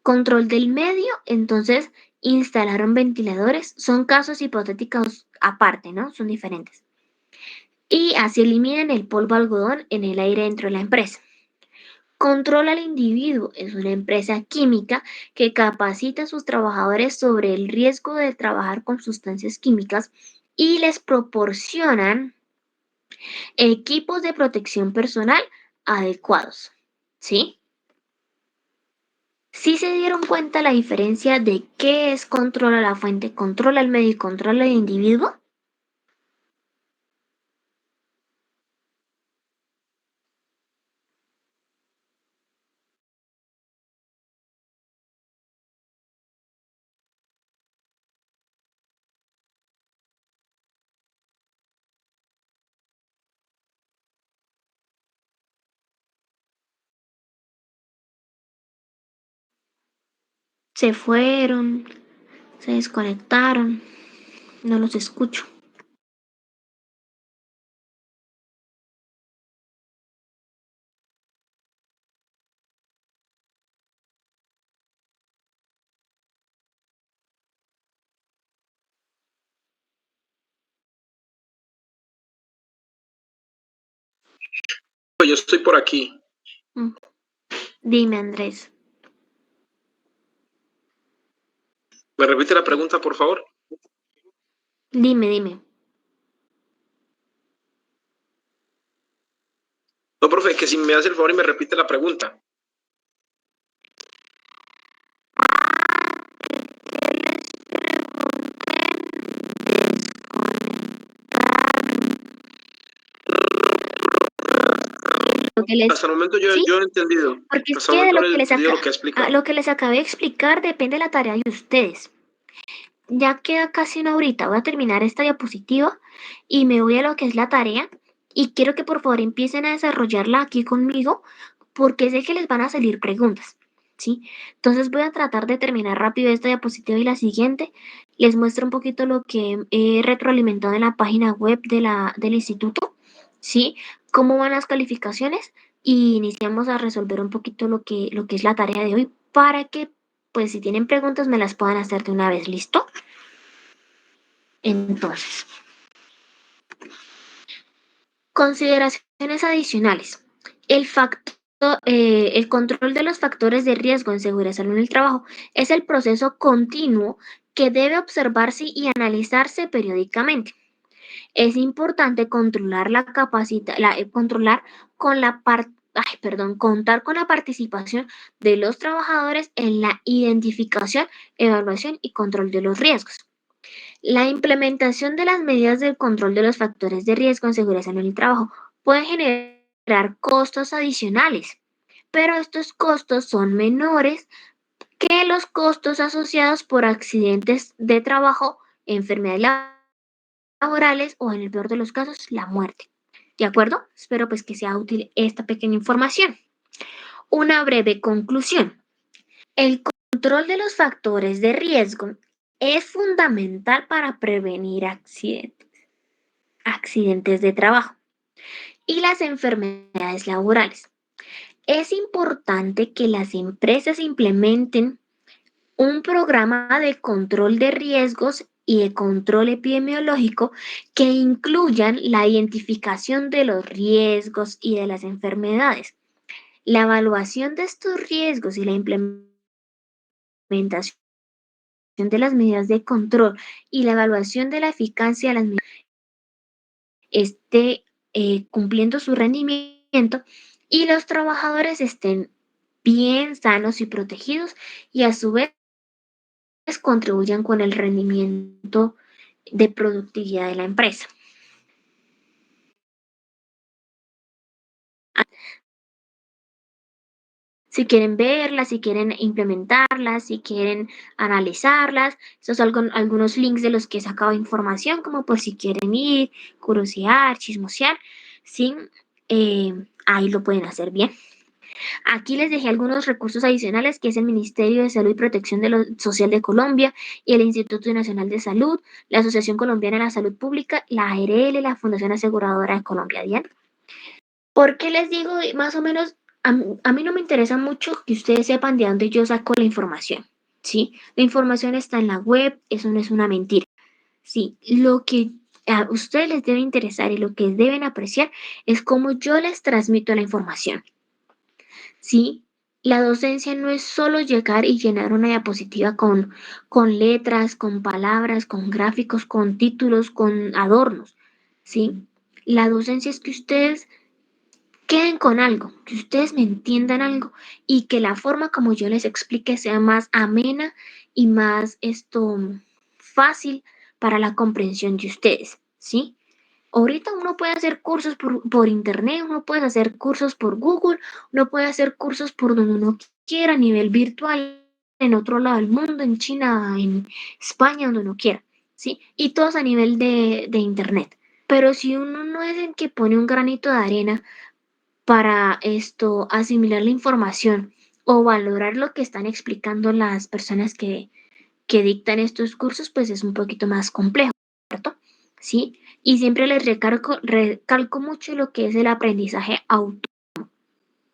Control del medio, entonces instalaron ventiladores. Son casos hipotéticos aparte, ¿no? Son diferentes. Y así eliminan el polvo algodón en el aire dentro de la empresa. Control al individuo es una empresa química que capacita a sus trabajadores sobre el riesgo de trabajar con sustancias químicas y les proporcionan equipos de protección personal adecuados. ¿Sí? ¿Sí se dieron cuenta la diferencia de qué es control a la fuente, control al medio y control al individuo? Se fueron, se desconectaron, no los escucho. Pues yo estoy por aquí. Dime, Andrés. ¿Me repite la pregunta, por favor? Dime. profe, que si me hace el favor y me repite la pregunta. Hasta el momento yo, ¿sí? yo he entendido. Porque es Hasta el que de momento lo he que les entendido lo que ha explicado. lo que les acabé de explicar depende de la tarea de ustedes. Ya queda casi una horita, voy a terminar esta diapositiva y me voy a lo que es la tarea y quiero que por favor empiecen a desarrollarla aquí conmigo porque sé que les van a salir preguntas, ¿sí? Entonces voy a tratar de terminar rápido esta diapositiva y la siguiente. Les muestro un poquito lo que he retroalimentado en la página web del instituto, ¿sí? Cómo van las calificaciones y iniciamos a resolver un poquito lo que es la tarea de hoy para que pues si tienen preguntas me las puedan hacer de una vez, ¿listo? Entonces, consideraciones adicionales. El control de los factores de riesgo en seguridad y salud en el trabajo es el proceso continuo que debe observarse y analizarse periódicamente. Es importante controlar contar con la participación de los trabajadores en la identificación, evaluación y control de los riesgos. La implementación de las medidas de control de los factores de riesgo en seguridad en el trabajo puede generar costos adicionales, pero estos costos son menores que los costos asociados por accidentes de trabajo, enfermedades laborales o, en el peor de los casos, la muerte. ¿De acuerdo? Espero pues que sea útil esta pequeña información. Una breve conclusión. El control de los factores de riesgo es fundamental para prevenir accidentes de trabajo y las enfermedades laborales. Es importante que las empresas implementen un programa de control de riesgos y de control epidemiológico que incluyan la identificación de los riesgos y de las enfermedades, la evaluación de estos riesgos y la implementación de las medidas de control y la evaluación de la eficacia de las medidas esté cumpliendo su rendimiento y los trabajadores estén bien, sanos y protegidos y a su vez contribuyan con el rendimiento de productividad de la empresa. Si quieren verlas, si quieren implementarlas, si quieren analizarlas, estos son algunos links de los que he sacado información, como por si quieren ir, curiosear, chismosear, ¿sí? Ahí lo pueden hacer bien. Aquí les dejé algunos recursos adicionales que es el Ministerio de Salud y Protección Social de Colombia y el Instituto Nacional de Salud, la Asociación Colombiana de la Salud Pública, la ARL, la Fundación Aseguradora de Colombia. ¿Bien? ¿Por qué les digo más o menos? A mí no me interesa mucho que ustedes sepan de dónde yo saco la información, ¿sí? La información está en la web, eso no es una mentira, ¿sí? Lo que a ustedes les debe interesar y lo que deben apreciar es cómo yo les transmito la información, ¿sí? La docencia no es solo llegar y llenar una diapositiva con letras, con palabras, con gráficos, con títulos, con adornos, ¿sí? La docencia es que ustedes queden con algo, que ustedes me entiendan algo y que la forma como yo les explique sea más amena y más fácil para la comprensión de ustedes, ¿sí? Ahorita uno puede hacer cursos por internet, uno puede hacer cursos por Google, uno puede hacer cursos por donde uno quiera a nivel virtual, en otro lado del mundo, en China, en España, donde uno quiera, ¿sí? Y todos a nivel de internet. Pero si uno no es el que pone un granito de arena para asimilar la información o valorar lo que están explicando las personas que dictan estos cursos, pues es un poquito más complejo, ¿cierto? ¿Sí? Y siempre les recalco mucho lo que es el aprendizaje autónomo,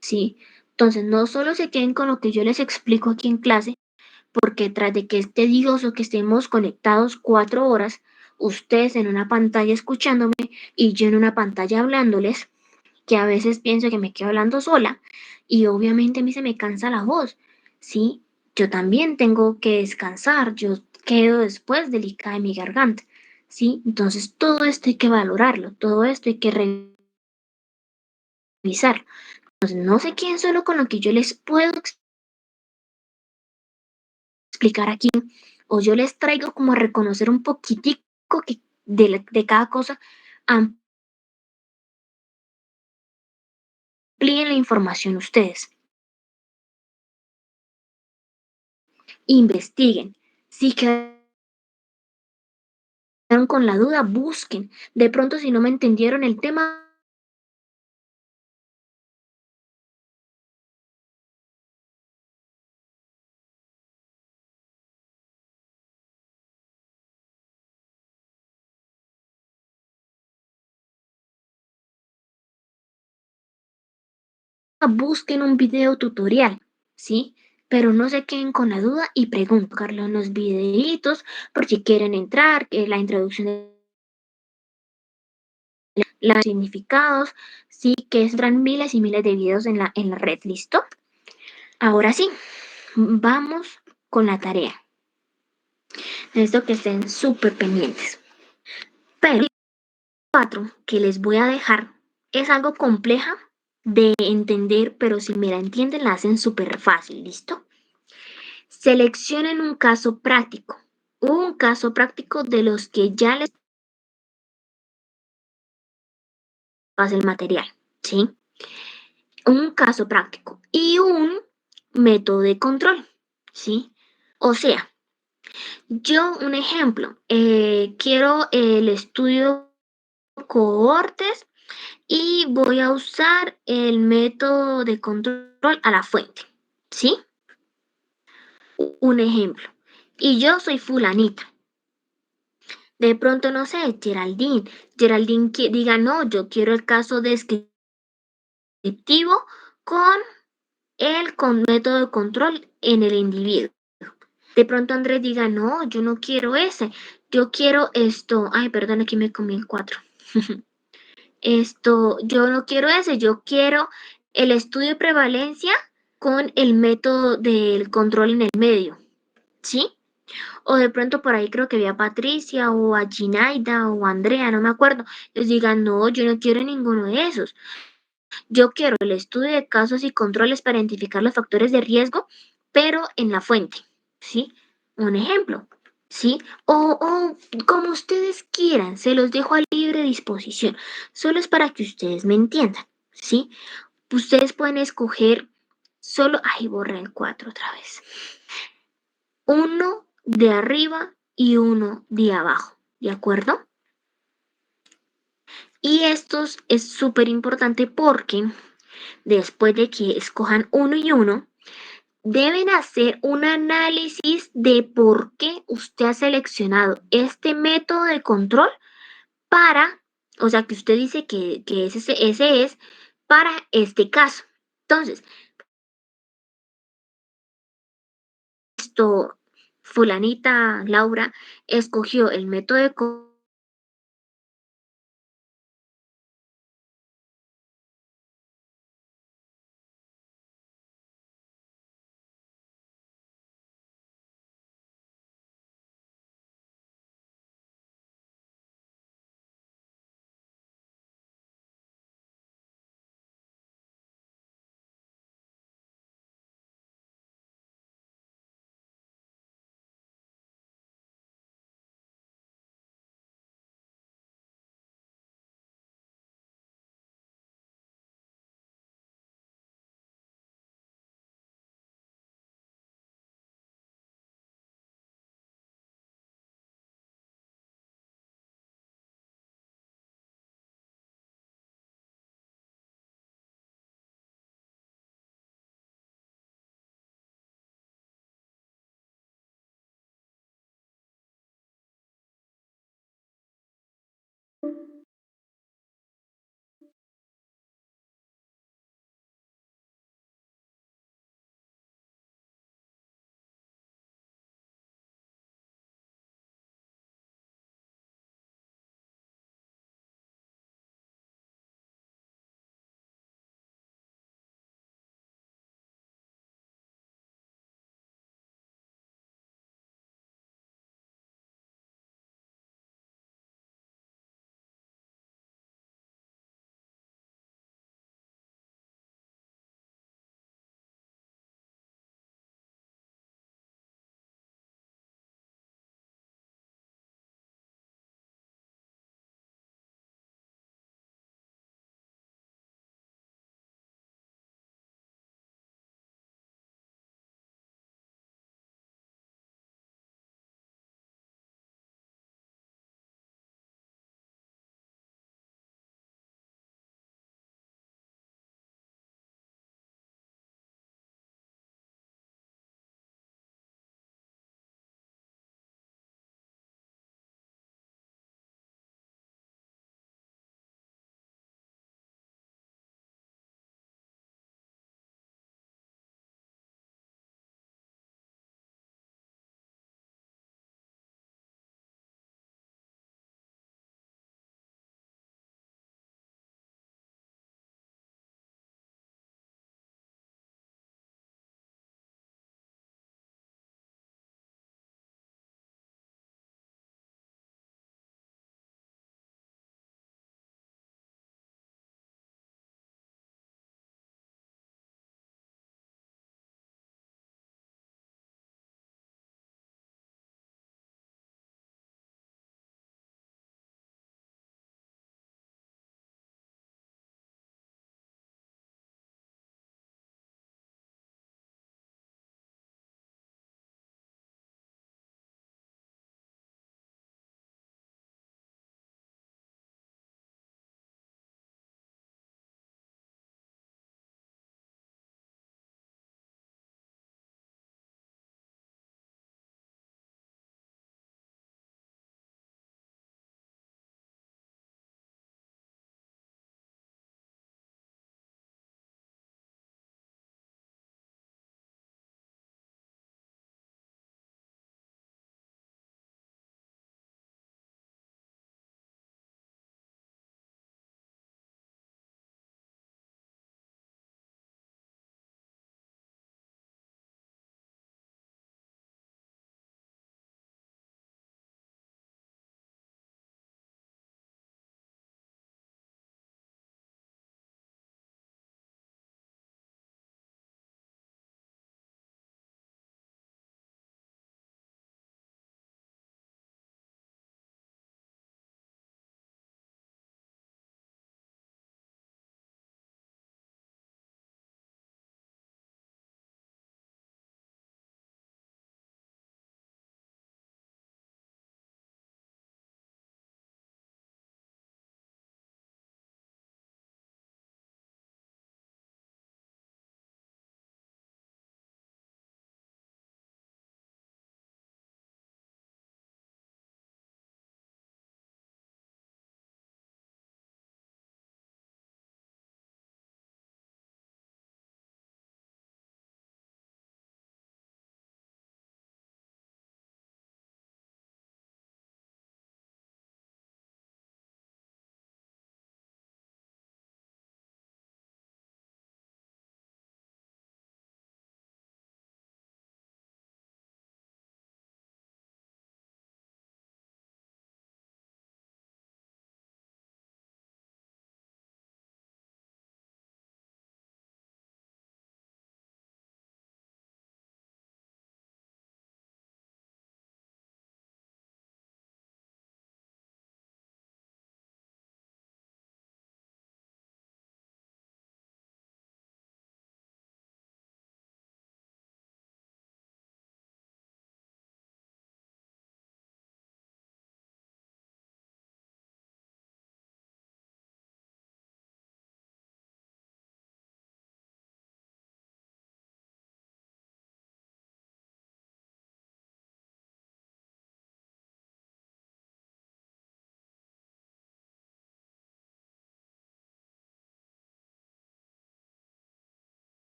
¿sí? Entonces, no solo se queden con lo que yo les explico aquí en clase, porque tras de que es tedioso que estemos conectados 4 horas, ustedes en una pantalla escuchándome y yo en una pantalla hablándoles, que a veces pienso que me quedo hablando sola y obviamente a mí se me cansa la voz, ¿sí? Yo también tengo que descansar, yo quedo después delicada de mi garganta, ¿sí? Entonces todo esto hay que valorarlo, todo esto hay que revisar. Entonces, no se queden solo con lo que yo les puedo explicar aquí, o yo les traigo como a reconocer un poquitico de cada cosa. Amplíen la información ustedes. Investiguen. Si quedaron con la duda, busquen. De pronto, si no me entendieron el tema, busquen un video tutorial, ¿sí? Pero no se queden con la duda y pregunten. Carlos, unos videitos por si quieren entrar, que la introducción de los significados, sí, que entran miles y miles de videos en la red, ¿listo? Ahora sí, vamos con la tarea. Necesito que estén súper pendientes. Pero el 4 que les voy a dejar es algo compleja de entender, pero si me la entienden la hacen súper fácil, ¿listo? Seleccionen un caso práctico de los que ya les pasa el material, ¿sí? Un caso práctico y un método de control, ¿sí? O sea, yo un ejemplo, quiero el estudio cohortes y voy a usar el método de control a la fuente, ¿sí? Un ejemplo. Y yo soy fulanita. De pronto, no sé, Geraldine que diga, no, yo quiero el caso descriptivo con el método de control en el individuo. De pronto Andrés diga, no, yo no quiero ese, yo quiero esto. Ay, perdón, aquí me comí el 4. Yo no quiero ese, yo quiero el estudio de prevalencia con el método del control en el medio, ¿sí? O de pronto por ahí creo que vi a Patricia o a Ginaida o a Andrea, no me acuerdo. Les digan, no, yo no quiero ninguno de esos. Yo quiero el estudio de casos y controles para identificar los factores de riesgo, pero en la fuente, ¿sí? Un ejemplo, ¿sí? O como ustedes quieran, se los dejo a libre disposición. Solo es para que ustedes me entiendan, ¿sí? Ustedes pueden escoger solo, ay, borré el 4 otra vez. Uno de arriba y uno de abajo, ¿de acuerdo? Y esto es súper importante porque después de que escojan uno y uno, deben hacer un análisis de por qué usted ha seleccionado este método de control para, o sea, que usted dice que ese es para este caso. Entonces, fulanita Laura escogió el método de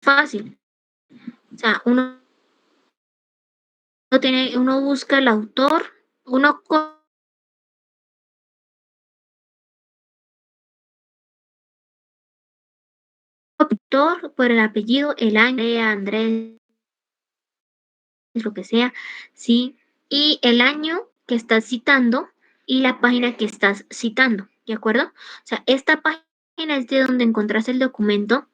fácil. O sea, uno busca el autor, uno autor por el apellido, el año, Andrés, lo que sea, sí, y el año que estás citando y la página que estás citando, ¿de acuerdo? O sea, esta página es de donde encontraste el documento.